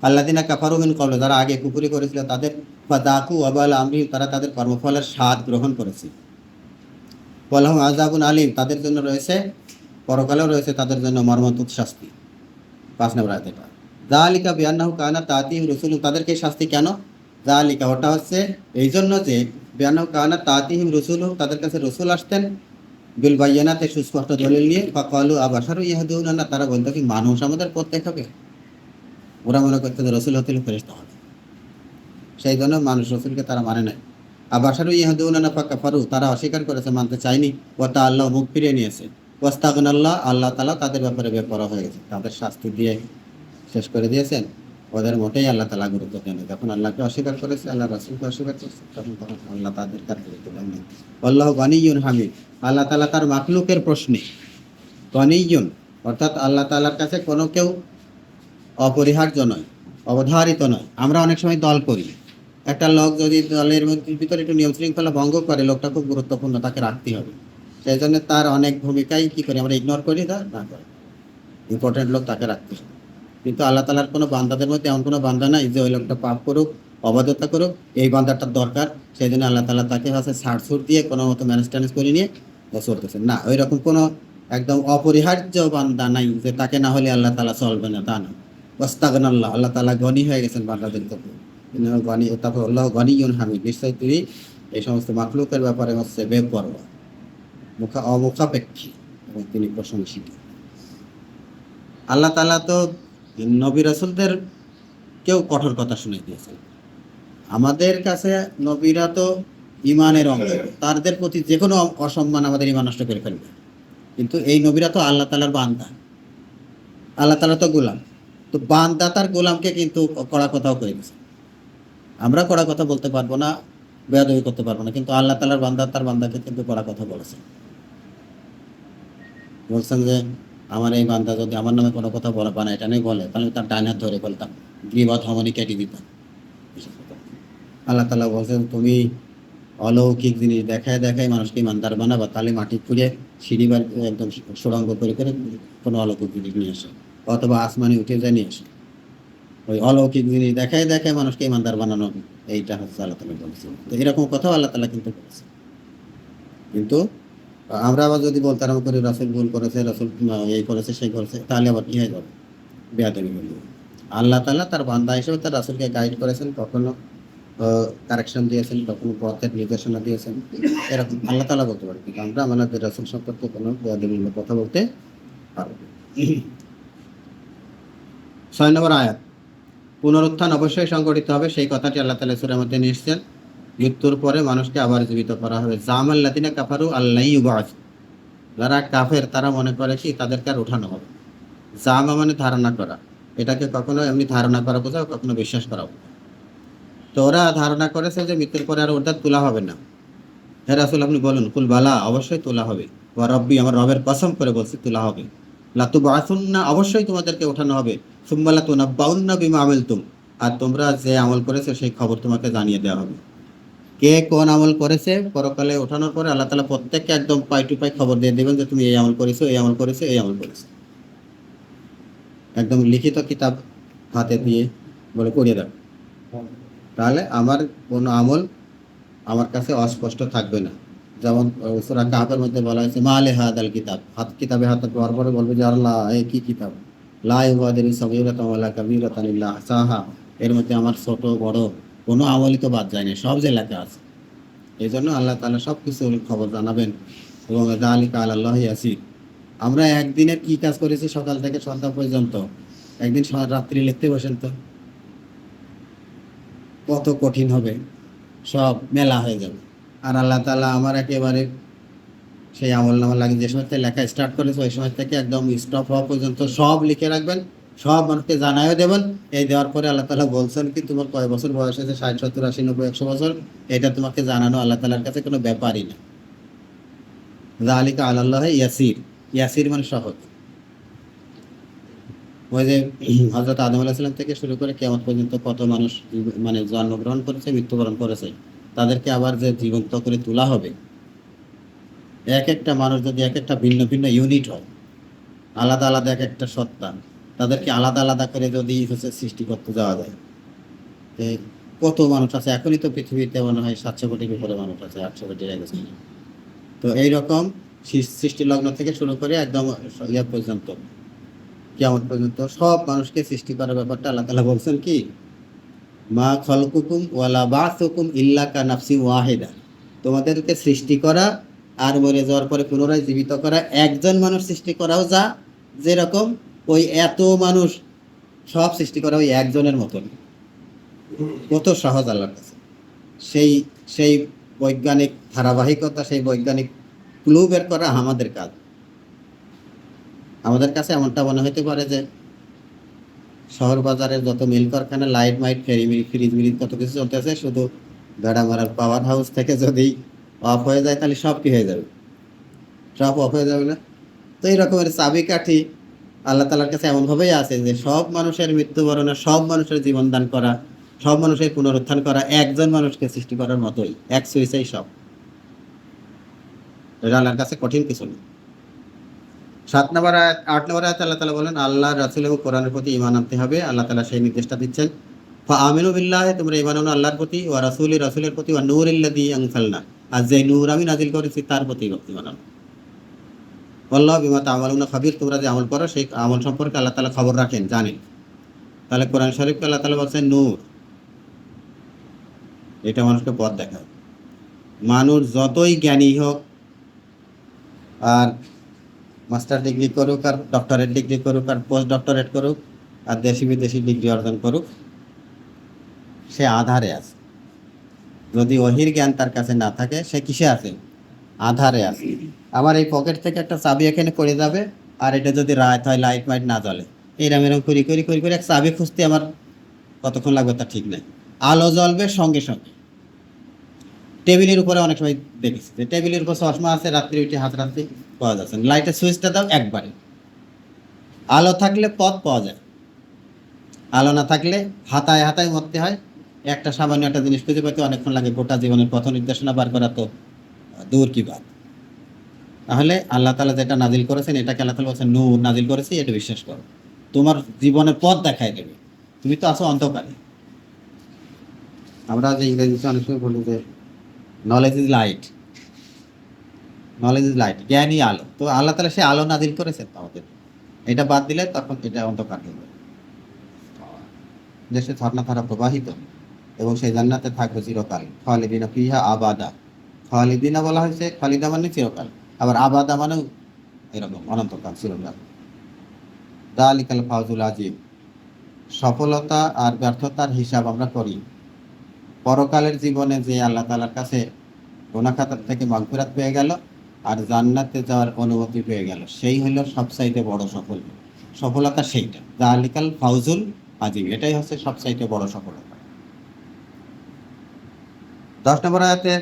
আল্লাযিনা কাফারু মিন ক্বাবল, যারা আগে কুফরি করেছিল তাদের, ফাযাকু ওয়াবাল আমরিহিম, তারা তাদের কর্মফলের স্বাদ গ্রহণ করেছে। ওয়ালাহুম আযাবুন আলীম, তাদের জন্য রয়েছে, পরকালেও রয়েছে তাদের জন্য মর্মন্তুদ শাস্তি। 5 নম্বর আয়াত এটা। যালিকা বিআন্নাহু কানা তাতিহিম রাসূলুন, তাদেরকে শাস্তি কেন? যালিকা, ওটা হচ্ছে এই জন্য যে বিআন্নাহু কানা তাতিহিম রাসূলুন, তাদের কাছে রাসূল আসতেন, বিল বায়্যিনাতি, সুস্পষ্ট দলিল নিয়ে। ফাকালু আবাশারু ইয়াহদুনা, তারা বলতো কি মানুষ আমাদের পথ দেখাবে? ওরা মনে করতো যে রাসূল হতে হলে ফেরেশতা হবে, সেই জন্য মানুষ রাসূলকে তারা মানে নাই। আবাশারু ইয়াহদুনা ফাকাফারু, তারা অস্বীকার করেছে, মানতে চায়নি। ওয়া তাআল্লাহ, মুখ ফিরিয়ে নিয়েছে। ওয়াস্তাগনাল্লাহ, আল্লাহ তাআলা তাদের ব্যাপারে বেপরোয়া হয়ে গেছে, তাদের শাস্তি দিয়ে শেষ করে দিয়েছেন। ওদের মোটেই আল্লাহ তাআলা গুরুত্ব দেন। যখন আল্লাহকে অস্বীকার করেছে, আল্লাহ রাসূলকে অস্বীকার করেছে, তখন আল্লাহ তাদের কাছে গুরুত্ব দেন না। আল্লাহু গনিয়্যুন হামিদ, আল্লাহ তাআলা তার মাখলুকের প্রশ্নে গনিয়্যুন, অর্থাৎ আল্লাহ তাআলার কাছে কোনো কেউ অপরিহার্য নয়, অবধারিত নয়। আমরা অনেক সময় দল করি, একটা লোক যদি দলের ভিতরে একটু নিয়ম শৃঙ্খলা ভঙ্গ করে, লোকটা খুব গুরুত্বপূর্ণ, তাকে রাখতে হবে। সেই জন্য তার অনেক ভূমিকাই কি করি আমরা, ইগনোর করি, না করি। ইম্পর্টেন্ট লোক তাকে রাখতে হবে। কিন্তু আল্লাহ তাআলার কোনো বান্দাদের মধ্যে এমন কোনো বান্দা নাই যে ওই লোকটা পাপ করুক, অবাধ্যতা করুক, এই বান্দাটার দরকার, সেই জন্য আল্লাহ তাআলা তাকে হচ্ছে ছাড়ছুট দিয়ে কোনো মতো ম্যানেজ ট্যানেজ করে নিয়ে চলতেছেন না। ওই রকম কোনো একদম অপরিহার্য বান্দা নাই যে তাকে না হলে আল্লাহ তাআলা চলবে না, তা না। ওয়াস্তাগনাল্লাহ, আল্লাহ তাআলা গনি হয়ে গেছেন বান্দাদের থেকে। গনি, তারপর আল্লাহ গনিয়ুন হামিদ, নিশ্চয়ই তিনি এই সমস্ত মাখলুকের ব্যাপারে হচ্ছে বেপরোয়া, অমুখাপেক্ষী, এবং তিনি প্রশংসিত। আল্লাহ তাআলা তো নবী রাসূলদের কেউ কঠোর কথা শুনে দিয়েছেন। আমাদের কাছে নবীরা তো ইমানের অঙ্গ, তাদের প্রতি যে কোনো অসম্মান আমাদের ইমান নষ্ট করে ফেলবে। কিন্তু এই নবীরা তো আল্লাহ তাআলার বান্দা, আল্লাহ তাআলা তো গোলাম, তো বান্দা তার গোলামকে কিন্তু কড়া কথাও করে দিয়েছে। আমরা কড়া কথা বলতে পারবো না, বেয়াদবি করতে পারবো না, কিন্তু আল্লাহ তাআলার বান্দা তার বান্দাকে কিন্তু কড়া কথা বলেছেন। বলছেন যে আমার এই বান্দা যদি আমার নামে কোনো কথা বলা বানা এটা নেই বলে, তাহলে তার ডাইন হাত ধরে ফেলতাম, গীবত হমনি কেটে দিতাম। আল্লাহ তাআলা বলছেন তুমি অলৌকিক জিনিস দেখায় দেখায় মানুষকে ইমানদার বানাবা, তাহলে মাটি খুঁড়ে সিঁড়ি বা একদম সুড়ঙ্গ করে করে কোনো অলৌকিক জিনিস নিয়ে আসে, অথবা আসমানে উঠে যায় নিয়ে আসে। ওই অলৌকিক জিনিস দেখায় দেখায় মানুষকে ইমানদার বানানো, এইটা হচ্ছে আল্লাহ তাআলা বলছেন। তো এরকম কথাও আল্লাহ তাআলা কিন্তু বলেছেন। কিন্তু আমরা আবার যদি বলতে আরম্ভ করি রাসূল ভুল করেছে, রাসূল এই করেছে সেই করেছে, তাহলে আবার কি হয়ে যাবে, বেয়াদবি করবে। আল্লাহ তাআলা তার বান্দা হিসেবে তার রাসূলকে গাইড করেছেন, কখনো কারেকশন দিয়েছেন, কখনো পথের নির্দেশনা দিয়েছেন, এরকম আল্লাহ তাআলা বলতে পারে। কিন্তু আমরা আমাদের রাসূল সম্পর্কে কোনো বেয়াদবিমূলক কথা বলতে পারবো না। 6 নম্বর আয়াত, পুনরুত্থান অবশ্যই সংঘটিত হবে, সেই কথাটি আল্লাহ তাআলা সূরার মধ্যে নিয়ে এসেছেন। মৃত্যুর পরে মানুষকে আবার জীবিত করা হবে। জামাল্লাযিনা কাফারু আল্লা ইউবাস, যারা কাফের তারা মনে করে কি তাদেরকে আর ওঠানো হবে। জামা মানে ধারণা করা, এটাকে কখনো এমনি ধারণা করা বোঝাও, কখনো বিশ্বাস করা বোঝাও। তো ওরা ধারণা করেছে যে মৃত্যুর পরে আর ওটা তোলা হবে না। হে রাসূল আপনি বলুন, কুল বালা, অবশ্যই তোলা হবে। ওয়া রব্বি, আমার রবের কসম করে বলছি তোলা হবে। লাতুবআসুন্না, অবশ্যই তোমাদেরকে ওঠানো হবে। সুম্মা লাতুনাব্বাউন্না বিমা আমিলতুম, আর তোমরা যে আমল করেছো সেই খবর তোমাকে জানিয়ে দেওয়া হবে। কে কোন আমল করেছে পরকালে ওঠানোর পরে আল্লাহ তাআলা প্রত্যেককে একদম পাই টু পাই খবর দিয়ে দেবেন যে তুমি এই আমল করেছো, এই আমল করেছো, এই আমল করেছো। একদম লিখিত কিতাব হাতে দিয়ে বলে করিয়ে দাও, তাহলে আমার কোনো আমল আমার কাছে অস্পষ্ট থাকবে না। যেমন সূরা কাহফের মধ্যে বলা হয়েছে মা লিহাদাল কিতাব, কিতাবে হাত পাওয়ার পরে বলবে যে আল্লাহ এই কি কিতাব, লা ইউগাদিরু সাগীরাতান ওয়ালা কাবীরাতান ইল্লা আহসাহা, এর মধ্যে আমার ছোট বড় কোনো আমলই তো বাদ যায়নি, সব যে লেখা আছে। এই জন্য আল্লাহ তাআলা সব কিছু খবর জানাবেন। এবং যালিকা আলাল্লাহি ইয়াসির, আমরা একদিনের কি কাজ করেছি সকাল থেকে সন্ধ্যা পর্যন্ত, একদিন রাত্রি লিখতে বসেন তো কত কঠিন হবে, সব মেলা হয়ে যাবে। আর আল্লাহ তাআলা আমার একেবারে সেই আমলনামা লাগে যে সময় থেকে লেখা স্টার্ট করেছে ওই সময় থেকে একদম স্টপ হওয়া পর্যন্ত সব লিখে রাখবেন, সব মানুষকে জানাইও দেবেন। এই দেওয়ার পরে আল্লাহ তাআলা বলছেন কি তোমার কয় বছর বয়স হয়েছে, 60, 70, 80, 90, 100 বছর, এটা তোমাকে জানানো আল্লাহ তাআলার কাছে কোনো ব্যাপারই না। যালিকা আলাল্লাহি ইয়াসির, ইয়াসির মানে সহজ। ওই যে হযরত আদম আলাইহিস সালাম থেকে শুরু করে কিয়ামত পর্যন্ত কত মানুষ মানে জন্মগ্রহণ করেছে, মৃত্যুবরণ করেছে, তাদেরকে আবার যে জীবন্ত করে তোলা হবে, এক একটা মানুষ যদি এক একটা ভিন্ন ভিন্ন ইউনিট হয়, আলাদা আলাদা এক একটা সত্তা, তাদেরকে আলাদা আলাদা করে যদি হচ্ছে সৃষ্টি করতে যাওয়া যায়, তো কত মানুষ আছে। এখনই তো পৃথিবীতে মনে হয় 700 কোটির উপরে মানুষ আছে, 800 কোটির আগে ছিল। তো এইরকম সৃষ্টি লগ্ন থেকে শুরু করে একদম ইয়া পর্যন্ত, কিয়ামত পর্যন্ত সব মানুষকে সৃষ্টি করার ব্যাপারটা আল্লাহ তাআলা বলছেন কি, মা খলকুকুম ওয়ালা বাসুকুম ইল্লা কা নাফসি ওয়াহিদা, তোমাদেরকে সৃষ্টি করা আর মরে যাওয়ার পরে পুনরায় জীবিত করা, একজন মানুষ সৃষ্টি করাও যা যেরকম, ওই এত মানুষ সব সৃষ্টি করা ওই একজনের মতন। কত সহজ আল্লাহর কাছে। সেই সেই বৈজ্ঞানিক ধারাবাহিকতা, সেই বৈজ্ঞানিক ক্লু বের করা আমাদের কাজ। আমাদের কাছে এমনটা মনে হতে পারে যে শহর বাজারের যত মিল কারখানা, লাইট মাইট, ফ্রিজ মিরিজ কত কিছু চলতেছে, শুধু ভেড়া মারার পাওয়ার হাউস থেকে যদি অফ হয়ে যায় তাহলে সব কি হয়ে যাবে, সব অফ হয়ে যাবে না? তো এই রকমের চাবিকাঠি আল্লাহ তাআলার কাছে এমনভাবেই আছে যে সব মানুষের মৃত্যুবরণে, সব মানুষের জীবন দান করা, সব মানুষের পুনরুত্থান করা একজন মানুষকে সৃষ্টি করার মতোই, এক সুইচেই সব। এটা আল্লাহর কাছে কঠিন কিছু নেই। 7 নম্বর আয়াত, 8 নম্বর আয়াতে আল্লাহ তাআলা বলেন আল্লাহ, রাসূল এবং কোরআনের প্রতি ঈমান আনতে হবে। আল্লাহ তাআলা সেই নির্দেশটা দিচ্ছেন, ফাআমিনু বিল্লাহি, তোমরা ঈমান আনো আল্লাহর প্রতি, ওয়া রাসূলি, রাসূলের প্রতি, ওয়া নূরিল্লাযী আনজালনা, আর যে নূর আমি নাজিল করেছি তার প্রতি ঈমান আনো। আল্লাহু বিমা তা'মালুনা খাবীর, তোমরা যে আমল করো সেই আমল সম্পর্কে আল্লাহ তাআলা খবর রাখেন, জানেন। তাহলে কোরআন শরীফকে আল্লাহ তাআলা বলছেন নূর, এটা মানুষকে পথ দেখায়। মানুষ যতই জ্ঞানী হোক, আর মাস্টার ডিগ্রি করুক, আর ডক্টরেট ডিগ্রি করুক, আর পোস্ট ডক্টরেট করুক, আর দেশি বিদেশি ডিগ্রি অর্জন করুক, সে আধারে আছে। যদি ওহির জ্ঞান তার কাছে না থাকে, সে কিসে আছে? আধারে আছে। আমার এই পকেট থেকে একটা চাবি এখানে পড়ে যাবে, আর এটা যদি রাত হয়, লাইট মাইট না জ্বলে, এরম এরম করি করি করি করে এক চাবি খুঁজতে আমার কতক্ষণ লাগবে তা ঠিক নেই। আলো জ্বলবে সঙ্গে সঙ্গে। টেবিলের উপরে অনেক সময় দেখেছি যে টেবিলের উপর চশমা আছে, রাত্রি উঠে হাত রাত্রি পাওয়া যাচ্ছে না, লাইটের সুইচটা দাও একবারে। আলো থাকলে পথ পাওয়া যায়, আলো না থাকলে হাতায় হাতায় মরতে হয়। একটা সামান্য একটা জিনিস খুঁজে পেতে অনেকক্ষণ লাগে, গোটা জীবনের পথ নির্দেশনা বার করা তো দূর কি বাদ। তাহলে আল্লাহ তাআলা যেটা নাজিল করেছেন, এটাকে আল্লাহ তাআলা বলছেন নূর নাজিল করেছি, এটা বিশ্বাস করো, তোমার জীবনের পথ দেখায় দেবে। তুমি তো আছো অন্ধকারে। আমরা যে ইংরেজিতে অনেক সময় বলি যে knowledge is light, knowledge is light, জ্ঞানই আলো। তো আল্লাহ তাআলা সে আলো নাজিল করেছেন আমাদের, এটা বাদ দিলে তখন এটা অন্ধকার হয়ে যাবে। দেশে ঝর্ণা ধারা প্রবাহিত, এবং সেই জান্নাতে থাকবে চিরকাল, খালিদিনা ফিহা আবাদা। খালিদিনা বলা হয়েছে, খালিদা মানে চিরকাল, আবার আবাদা মানেও এরকম অনন্তকাল, চিরকাল। যালিকাল ফাউজুল আযীম, সফলতা আর ব্যর্থতার হিসাব আমরা করি পরকালের জীবনে, যে আল্লাহ তাআলার কাছে গুনাহ খাতার থেকে মাগফিরাত পেয়ে গেল আর জান্নাতে যাওয়ার অনুমতি পেয়ে গেল, সেই হলো সবচাইতে বড় সফলতা সেইটা। যালিকাল ফাউজুল আযীম, এটাই হচ্ছে সবচাইতে বড় সফলতা। 10 নম্বর আয়াতে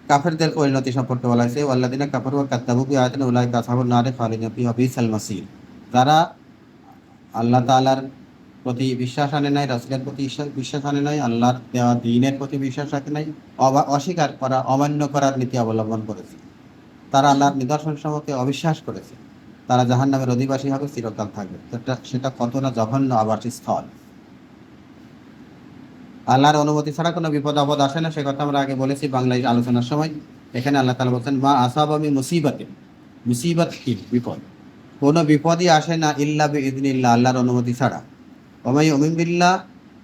কাফেরদের পরিণতি সম্পর্কে বলা হয়েছে, ওয়াল্লাযিনা কাফারু ওয়া কাযযাবু বিআয়াতিনা উলাইকা আসহাবুন নারি খালিদিনা ফিহা বিসাল মাসির। যারা আল্লাহ তাআলার প্রতি বিশ্বাস আনে নাই, রাসূলের প্রতি বিশ্বাস আনে নাই, আল্লাহর দেওয়া দ্বীনের প্রতি বিশ্বাস রাখে নাই, অস্বীকার করা, অমান্য করার নীতি অবলম্বন করেছে, তারা আল্লাহর নিদর্শন সমূহকে অবিশ্বাস করেছে, তারা জাহান্নামের অধিবাসী হবে, চিরকাল থাকবে। সেটা কত না জঘন্য আবাসস্থল। আল্লাহর অনুমতি ছাড়া কোনো বিপদ আপদ আসে না, সে কথা আমরা আগে বলেছি বাংলায় আলোচনার সময়। এখানে আল্লাহ তাআলা বলছেন মা আসাবা মিন মুসিবাতিন, মুসিবত কি? বিপদ। কোনো বিপদই আসে না ইল্লা বিইذনিল্লাহ, আল্লাহর অনুমতি ছাড়া। ওয়া মান ইউমিন বিল্লাহ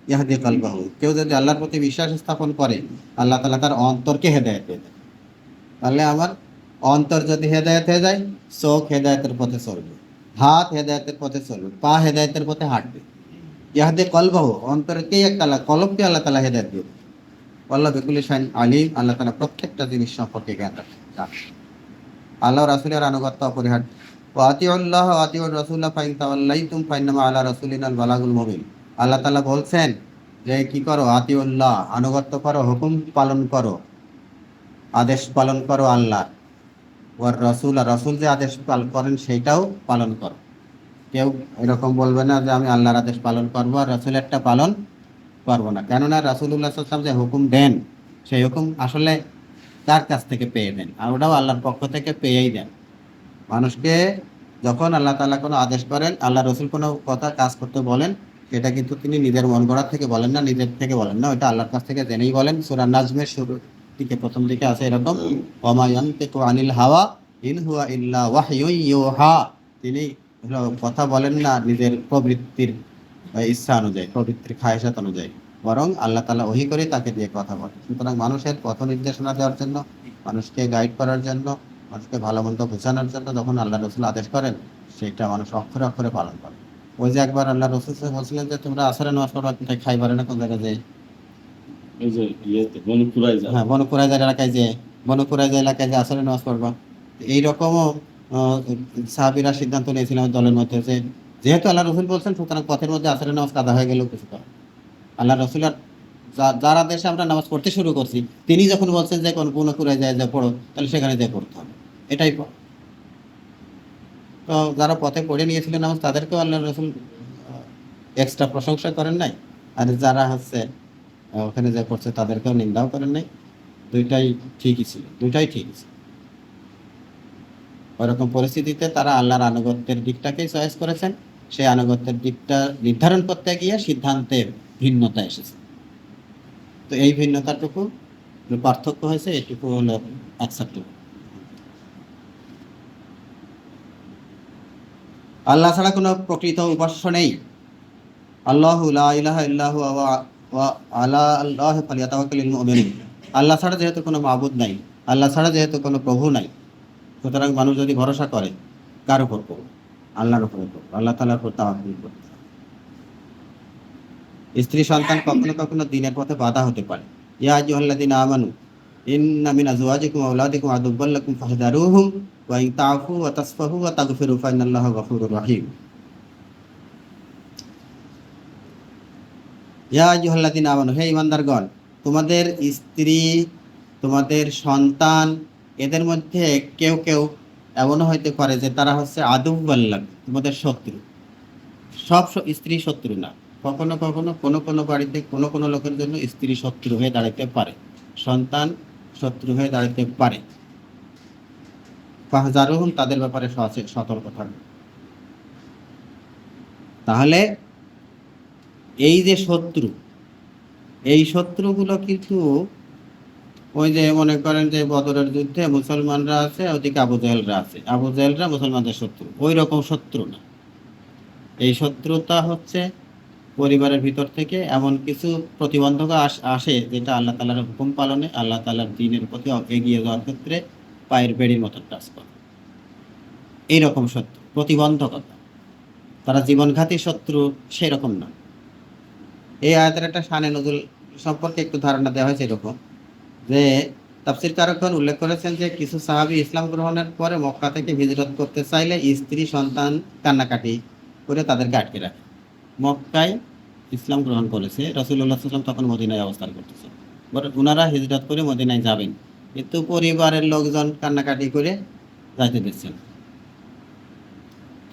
ইয়াহদি কলবাহু, কেউ যদি আল্লাহর প্রতি বিশ্বাস স্থাপন করে, আল্লাহ তাআলা তার অন্তরকে হেদায়েত দিয়ে দেন। তাহলে আমার অন্তর যদি হেদায়েত হয়ে যায়, চোখ হেদায়েতের পথে চলবে, হাত হেদায়েতের পথে চলবে, পা হেদায়েতের পথে হাঁটবে। ইয়াহদি কলবাহু, অন্তরকেই একটা কলবকে আল্লাহ তাআলা হেদায়েত দিয়ে দেন। আল্লাহ বিকুল্লি শাইইন আলিম, আল্লাহ তাআলা প্রত্যেকটা জিনিস সম্পর্কে জ্ঞান রাখেন। আল্লাহ রাসূলের আনুগত্য অপরিহার্য। ওয়া আতিউল্লাহ ওয়া আতিউর রাসূলা ফাইন তাওয়াল্লাইতুম ফাইন্নামা আলা রাসূলিনাল বালাগুল মুবিন। আল্লাহ তাআলা বলছেন যে কি করো? আতিউল্লাহ, আনুগত্য করো, হুকুম পালন করো, আদেশ পালন করো আল্লাহ। ওয়ার রাসূল, রাসূল যে আদেশ পালন করেন সেইটাও পালন করো। কেউ এরকম বলবে না যে আমি আল্লাহর আদেশ পালন করবো আর রাসূলেরটা পালন করবো না। কেননা রাসূলুল্লাহ সাল্লাল্লাহু আলাইহি ওয়াসাল্লাম যে হুকুম দেন, সেই হুকুম আসলে তার কাছ থেকে পেয়ে দেন, আর ওটাও আল্লাহর পক্ষ থেকে পেয়েই দেন। মানুষকে যখন আল্লাহ তাআলা কোনো আদেশ করেন, আল্লাহ রসুল কোনো কথা কাজ করতে বলেন, সেটা কিন্তু তিনি নিজের মন গড়া থেকে বলেন না, নিজের থেকে বলেন না, ওইটা আল্লাহর কাছ থেকে জেনেই বলেন। সূরা নাজমের শুরুর দিকে, প্রথম দিকে আছে এরকম, ওয়া ইয়ানতিকু আনিল হাওয়া ইন হুয়া ইল্লা ওয়াহয়ুন ইউহা। তিনি কথা বলেন না নিজের প্রবৃত্তির ইচ্ছা অনুযায়ী, প্রবৃত্তির খায়েশাত অনুযায়ী, বরং আল্লাহ তাআলা ওহী করে তাকে দিয়ে কথা বলেন। সুতরাং মানুষের পথ নির্দেশনা দেওয়ার জন্য, মানুষকে গাইড করার জন্য, মানুষকে ভালো মন্দ বোঝানোর জন্য যখন আল্লাহ রসুল আদেশ করেন, সেটা মানুষ অক্ষরে অক্ষরে পালন করে। ওই যে একবার আল্লাহ রসুল বলছিলেন যে তোমরা আসরে নামাজ পড়বা, কিন্তু খাইবারে না কোন জায়গায় যে, ওই যে বনু কুরাইজা, হ্যাঁ, বনু কুরাইজা এলাকায় যে, বনু কুরাইজা এলাকায় যে আসরে নামাজ পড়বা। এইরকমও সাহাবীরা সিদ্ধান্ত নিয়েছিলেন দলের মধ্যে যে, যেহেতু আল্লাহ রসুল বলছেন, সুতরাং পথের মধ্যে আসরে নামাজ কাদা হয়ে গেলেও কিছু করার, আল্লাহ রসুল আর যারা দেশে আমরা নামাজ পড়তে শুরু করছি, তিনি যখন বলছেন যে কোন বনু কুরাইজা যে পড়ো, তাহলে সেখানে যে পড়তে হবে, এটাই পড়ো। তো যারা পথে পড়ে নিয়েছিলেন নামাজ, তাদেরকেও আল্লাহ রসুল এক্সট্রা প্রশংসা করেন নাই, আর যারা হচ্ছে ওখানে যে পড়ছে তাদেরকেও নিন্দাও করেন নাই। দুইটাই ঠিকই ছিল, দুইটাই ঠিকই ছিল। ওইরকম পরিস্থিতিতে তারা আল্লাহর আনুগত্যের দিকটাকেই চয়েস করেছেন। সেই আনুগত্যের দিকটা নির্ধারণ করতে গিয়ে সিদ্ধান্তের ভিন্নতা এসেছে। তো এই ভিন্নতাটুকু পার্থক্য হয়েছে, এটুকু হলো অ্যাকসেপ্টেবল। আল্লাহ ছাড়া কোনো প্রকৃত উপাস্য নেই। আল্লাহু লা ইলাহা ইল্লাহু ওয়া আলা আল্লাহি ফালিয়াতাওয়াক্কালিল মুমিনুন। আল্লাহ ছাড়া যেহেতু কোনো মাবুদ নাই, আল্লাহ ছাড়া যেহেতু কোনো প্রভু নাই, সুতরাং মানুষ যদি ভরসা করে, কার উপর করবে? আল্লাহর উপরে করবে, আল্লাহ তাআলার উপর তাওয়াক্কুল করবে। স্ত্রী সন্তান কখনো কখনো দিনের পথে বাধা হতে পারে। ইয়া আইয়ুহাল্লাযীনা আমানু ইন্না মিন আজওয়াজিকুম ওয়া আওলাদিকুম আদুওয়াল লাকুম ফাহযারুহুম ওয়া ইন তা'ফু ওয়া তাসফাহু ওয়া তাগফিরু ফাইন্নাল্লাহা গফুরুর রহিম। ইয়া আইয়ুহাল্লাযীনা আমানু, হে ঈমানদারগণ, তোমাদের স্ত্রী, তোমাদের সন্তান, এদের মধ্যে কেউ কেউ এমনও হইতে পারে যে তারা হচ্ছে আদুওয়াল লাকুম, তোমাদের শত্রু। সব স্ত্রী শত্রু না, কখনো কখনো কোনো কোনো বাড়িতে কোনো কোনো লোকের জন্য স্ত্রী শত্রু হয়ে দাঁড়াতে পারে, সন্তান শত্রু হয়ে দাঁড়াতে পারে। ফাহযারুহুম, তাদের ব্যাপারে সতর্ক থাকবে। তাহলে এই যে শত্রু, এই শত্রুগুলো কিন্তু ওই যে মনে করেন যে বদরের যুদ্ধে মুসলমানরা আছে, ওদিকে আবু জাহেলরা আছে, আবু জাহেলরা মুসলমানদের শত্রু, ওই রকম শত্রু না। এই শত্রুতা হচ্ছে পরিবারের ভিতর থেকে এমন কিছু প্রতিবন্ধক আসে, যেটা আল্লাহ তাআলার হুকুম পালনে, আল্লাহ তাআলার দ্বীনের প্রতি এগিয়ে যাওয়ার ক্ষেত্রে পায়ের বেড়ির মতো কাজ করে। এইরকম শত্রু, প্রতিবন্ধকতা। তারা জীবনঘাতী শত্রু সেরকম না। এই আয়াতের একটা শানে নজুল সম্পর্কে একটু ধারণা দেওয়া হয়েছে এরকম, যে তাফসীর কারকগণ উল্লেখ করেছেন যে কিছু সাহাবী ইসলাম গ্রহণের পরে মক্কা থেকে হিজরত করতে চাইলে স্ত্রী সন্তান কান্নাকাটি করে তাদেরকে আটকে রাখে। মক্কায় ইসলাম গ্রহণ করেছে, রাসূলুল্লাহ সাল্লাল্লাহু আলাইহি ওয়াসাল্লাম তখন মদিনায় অবস্থান করতেছে, ওনারা হিজরত করে মদিনায় যাবেন, কিন্তু পরিবারের লোকজন কান্নাকাটি করে যাইতে দিচ্ছেন।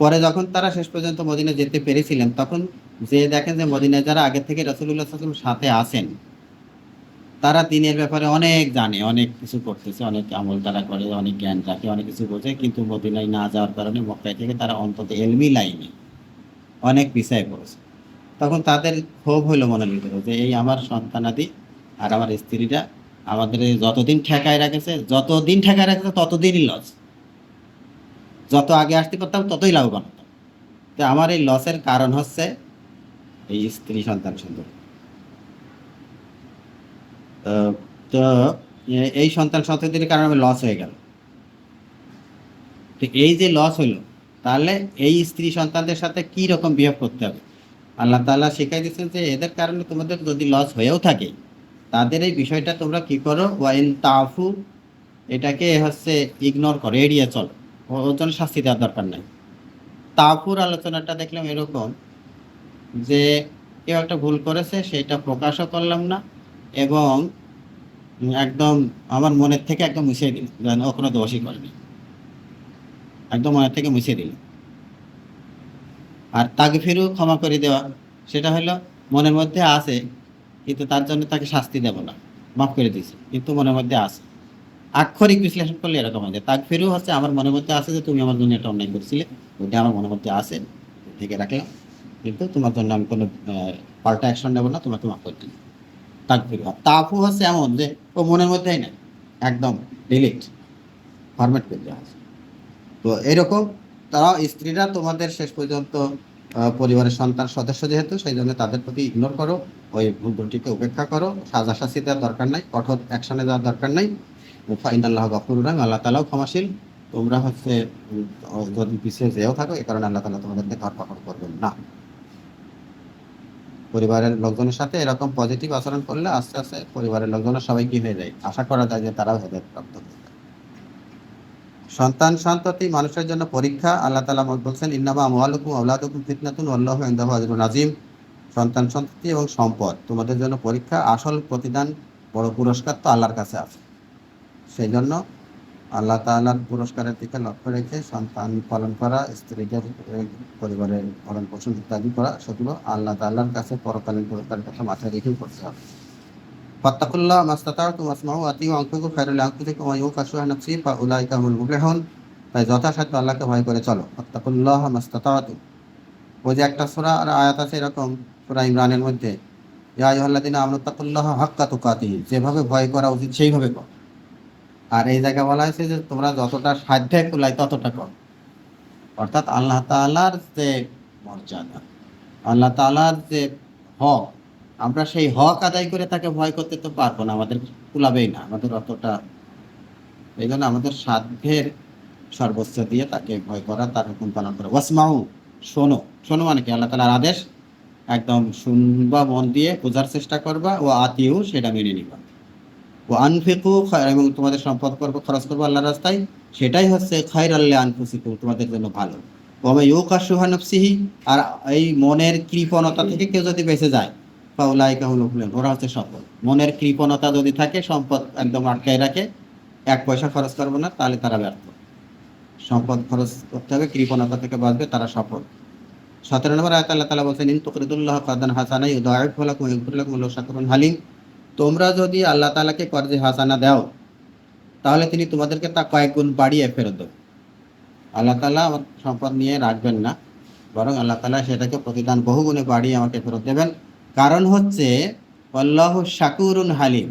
পরে যখন তারা শেষ পর্যন্ত মদিনায় যেতে পেরেছিলেন, তখন যে দেখেন যে মদিনায় যারা আগে থেকে রাসূলুল্লাহ সাল্লাল্লাহু আলাইহি ওয়াসাল্লাম সাথে আছেন, তারা দিনের ব্যাপারে অনেক জানে, অনেক কিছু করতেছে, অনেক আমল তারা করে, অনেক জ্ঞান রাখে, অনেক কিছু বোঝে, কিন্তু মদিনায় না যাওয়ার কারণে মক্কায় থেকে তারা অন্তত এলমি লাইনে অনেক পিছায় পড়েছে। তখন তাদের ক্ষোভ হইল মনের ভিতরে যে এই আমার সন্তানাদি আর আমার স্ত্রীরা আমাদের যতদিন ঠেকায় রাখেছে, ততদিনই লস। যত আগে আসতে পারতাম ততই লাভবান হতাম। তো আমার এই লসের কারণ হচ্ছে এই স্ত্রী সন্তান সুন্দর। তো এই সন্তান সন্ততির কারণে আমার লস হয়ে গেল। তো এই যে লস হইলো, তাহলে এই স্ত্রী সন্তানদের সাথে কি রকম বিহেভ করতে হবে? আল্লাহ তাআলা শিখাই দিচ্ছেন যে এদের কারণে তোমাদের যদি লস হয়েও থাকে, তাদের এই বিষয়টা তোমরা কি করো, ওয়াইন তাফু, এটাকে হচ্ছে ইগনোর করো, এড়িয়ে চলো, ওর জন্য শাস্তি দেওয়ার দরকার নাই। তাফুর আলোচনাটা দেখলাম এরকম যে কেউ একটা ভুল করেছে, সেটা প্রকাশও করলাম না, এবং একদম আমার মনের থেকে একদম মুছিয়ে দিল, যেন ও কোনো দোষই করেনি, একদম মনের থেকে মুছিয়ে দিল। আর তাগফিরু, ক্ষমা করে দেওয়া, সেটা হলো মনের মধ্যে আছে, কিন্তু তার জন্য তাকে শাস্তি দেব না, মাফ করে দিয়েছি, কিন্তু মনের মধ্যে আছে। আক্ষরিক বিশ্লেষণ করলে এরকম হয় যে তাকফিরু হচ্ছে আমার মনের মধ্যে আছে যে তুমি আমার জন্য একটা অন্যায় করছিলে, ওইটা আমার মনের মধ্যে আছে, থেকে রাখলাম, কিন্তু তোমার জন্য আমি কোনো পাল্টা অ্যাকশন নেবো না, তোমাকে মাফ করে দিই। তাকফিরু। আর তাফু হচ্ছে এমন যে ও মনের মধ্যেই না, একদম ডিলিট, ফরম্যাট করে দেওয়া আছে। তো এরকম তারা স্ত্রীরা তোমাদের শেষ পর্যন্ত পরিবারের সন্তান সদস্য যেহেতু, সেই জন্য তাদের প্রতি ইগনোর করো, ওই ভুল ত্রুটিকে উপেক্ষা করো, সাজা শাস্তি দেওয়ার দরকার নাই, কঠোর অ্যাকশনে যাওয়ার দরকার নাই। ফাইনাল্লাহ গফুরুর রহিম, আল্লাহ তাআলাও ক্ষমাশীল। তোমরা হচ্ছে যদি পিছিয়ে যেও থাকো, এই কারণে আল্লাহ তাআলা তোমাদেরকে ধরপাকড় করবেন না। পরিবারের লোকজনের সাথে এরকম পজিটিভ আচরণ করলে আস্তে আস্তে পরিবারের লোকজনের সবাই কি হয়ে যায়, আশা করা যায় যে তারাও হেদায়েত প্রাপ্ত হবে। সন্তান সন্ততি মানুষের জন্য পরীক্ষা। আল্লাহ তাআলা বলছেন ইন্নামা আমওয়ালুকুম ওয়া আওলাদুকুম ফিতনাতুন ওয়াল্লাহু ইনদাহু আজরুন আযীম। সন্তান সন্ততি এবং সম্পদ তোমাদের জন্য পরীক্ষা, আসল প্রতিদান বড় পুরস্কার তো আল্লাহর কাছে আছে। সেই জন্য আল্লাহ তাআলার পুরস্কারের দিকে লক্ষ্য রেখে সন্তান পালন করা, স্ত্রীদের পরিবারের ভরণ পোষণ ইত্যাদি করা, সেগুলো আল্লাহ তাআলার কাছে পরকালীন পুরস্কারের কথা মাথায় রেখেই করতে হবে। ফাত্তাকুল্লাহ মাস্তাতা'তুম ওয়াসমাউ ওয়া আতিউ ওয়া আনফিকু খায়রুল লিআনফুসিকুম ওয়া ইউকা শুহা নাফসি ফাউলাইকা হুমুল মুফলিহুন। তাই যথাসাধ্য আল্লাহকে ভয় করে চলো। ফাত্তাকুল্লাহ মাস্তাতা'তুম। ওই যে একটা সূরা আর আয়াত আছে এরকম সূরা ইমরানের মধ্যে, ইয়া আইয়ুহাল্লাযীনা আমানুত্তাকুল্লাহা হাক্কা তুকাতিহি, যেভাবে ভয় করা উচিত সেইভাবে করো। আর এই জায়গায় বলা হয়েছে যে তোমরা যতটা সাধ্যে কুলায় ততটা করো। অর্থাৎ আল্লাহ তাআলার যে মর্যাদা, আল্লাহ তাআলার যে হক, আমরা সেই হক আদায় করে তাকে ভয় করতে তো পারবো না, আমাদের কুলাবেই না, আমাদের অতটা। এই জন্য আমাদের সাধ্যের সর্বোচ্চ দিয়ে তাকে ভয় করা, তার হুকুম পালন করা। ওয়াসমাউ, শোনো। শোনো মানে কি, আল্লাহ তাআলার আদেশ একদম শুনবা, মন দিয়ে বোঝার চেষ্টা করবা। ও আতিউ, সেটা মেনে নিবা। ও আনফিকু, এবং তোমাদের সম্পদ করবো, খরচ করবো আল্লাহর রাস্তায়, সেটাই হচ্ছে খায়রাল লিআনফুসিকুম, তোমাদের জন্য ভালো। ওয়া মা ইউকা শুহা নাফসিহি, আর এই মনের কৃপণতা থেকে কেউ যদি বেঁচে যায়, ফাউলাইকা হুমুল মুফলিহুন, ওরা হচ্ছে সফল। মনের কৃপণতা যদি থাকে, সম্পদ একদম আটকায় রাখে, এক পয়সা খরচ করবো না, তাহলে তারা ব্যর্থ। সম্পদ খরচ করতে হবে, কৃপণতা থেকে বাঁচবে, তারা সফল। 17 নম্বর আয়াতে আল্লাহ তাআলা বলছেন ইন তুকরিদুল্লাহ কারদান হাসানা ইউদাইফু লাকুম ওয়া ইয়াগফির লাকুম ওয়াল্লাহু শাকুরুন হালিম। তোমরা যদি আল্লাহ তাআলাকে কর্জে হাসানা দাও, তাহলে তিনি তোমাদেরকে তা কয়েক গুণ বাড়িয়ে ফেরত দেবেন। আল্লাহ তাআলা আমার সম্পদ নিয়ে রাখবেন না, বরং আল্লাহ তাআলা সেটাকে প্রতিদান বহুগুণে বাড়িয়ে আমাকে ফেরত দেবেন। কারণ হচ্ছে আল্লাহু শাকুরুন হালিম,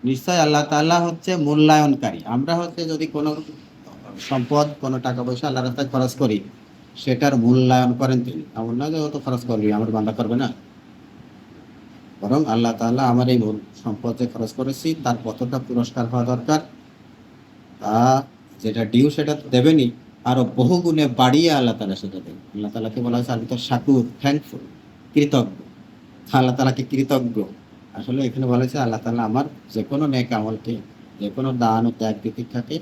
নিশ্চয় আল্লাহ তাআলা হচ্ছে মূল্যায়নকারী। আমরা হচ্ছে যদি কোনো সম্পদ, কোনো টাকা পয়সা আল্লাহর রাস্তায় খরচ করি, সেটার মূল্যায়ন করেন তিনি। এমন না যে ও তো খরচ করবি, আমার বান্দা করবে না। বরং আল্লাহ তাআলা আমার এই সম্পদ যে খরচ করেছি, তার কতটা পুরস্কার হওয়া দরকার, তা যেটা ডিউ সেটা তো দেবেনই, আরো বহু গুণে বাড়িয়ে আল্লাহ তাআলা সেটা দেবেন। আল্লাহ তাআলাকে বলা হয়েছে আমি তো শাকুর, থ্যাঙ্কফুল, কৃতজ্ঞ। আল্লাহ তাআলাকে কৃতজ্ঞ। আসলে এখানে বলা হয়েছে আল্লাহ তাআলা আমার যে কোনো নেক আমলকে, যে কোনো দান ও ত্যাগ তিতিক্ষাকে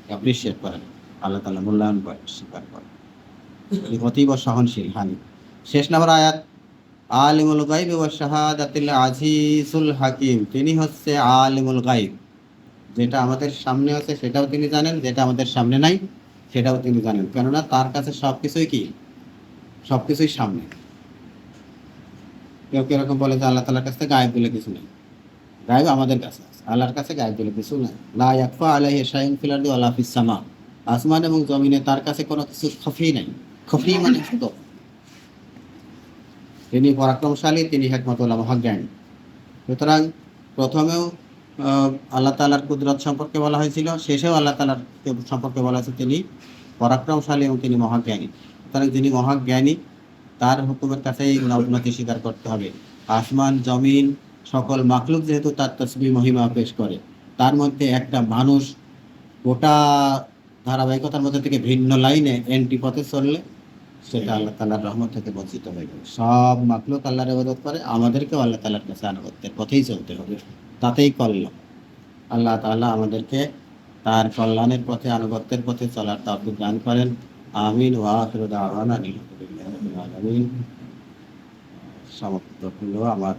অ্যাপ্রিসিয়েট করেন, আল্লাহ তাআলা মূল্যায়ন করেন, স্বীকার করেন। অতীব সহনশীল হানি। শেষ নম্বর আয়াত, আলিমুল গায়বি ওয়াশ শাহাদাতিল আজিজুল হাকিম। তিনি হচ্ছে আলিমুল গায়ব, যেটা আমাদের সামনে আছে সেটাও তিনি জানেন, যেটা আমাদের সামনে নাই সেটাও তিনি জানেন। কেননা তার কাছে সবকিছুই কি, সবকিছুই সামনে। কেউ কেউ এরকম বলে যে আল্লাহ তাআলার কাছে গায়েব বলে কিছু নেই। গায়েব আমাদের কাছে আছে, আল্লাহর কাছে গায়েব বলে কিছু নেই। লা ইয়াখফা আলাইহি শাইউন ফিল আরদি ওয়ালা ফিস সামা। আসমান এবং জমিনে তার কাছে কোনো কিছু খফি নাই। খফি মানে ছোট। তিনি পরাক্রমশালী, তিনি হিকমতুল্লাহ, মহাজ্ঞানী। সুতরাং প্রথমেও আল্লাহ তাআলার কুদরত সম্পর্কে বলা হয়েছিল, শেষেও আল্লাহ তাআলার সম্পর্কে বলা হয়েছে তিনি পরাক্রমশালী এবং তিনি মহাজ্ঞানী। সুতরাং তিনি মহাজ্ঞানী, তার হুকুমের কাছেই নতি স্বীকার করতে হবে। আসমান জমিন সকল মাখলুক যেহেতু তার তসবিহ মহিমা পেশ করে, তার মধ্যে একটা মানুষ গোটা ধারাবাহিকতার মধ্যে থেকে ভিন্ন লাইনে এন্টি পথে চললে সেটা আল্লাহ তাআলার রহমত থেকে বঞ্চিত হয়ে যাবে। সব মাখলুক আল্লাহর ইবাদত করে, আমাদেরকেও আল্লাহ তাআলার কাছে আনুগত্যের পথেই চলতে হবে, তাতেই কল্যাণ। আল্লাহ তাআলা আমাদেরকে তার কল্যাণের পথে, আনুগত্যের পথে চলার তৌফিক দান করেন। আমিন। ওয়া আখিরু দাওয়ানা আলহামদুলিল্লাহি রাব্বিল আলামিন। সমাপ্ত হলো আমার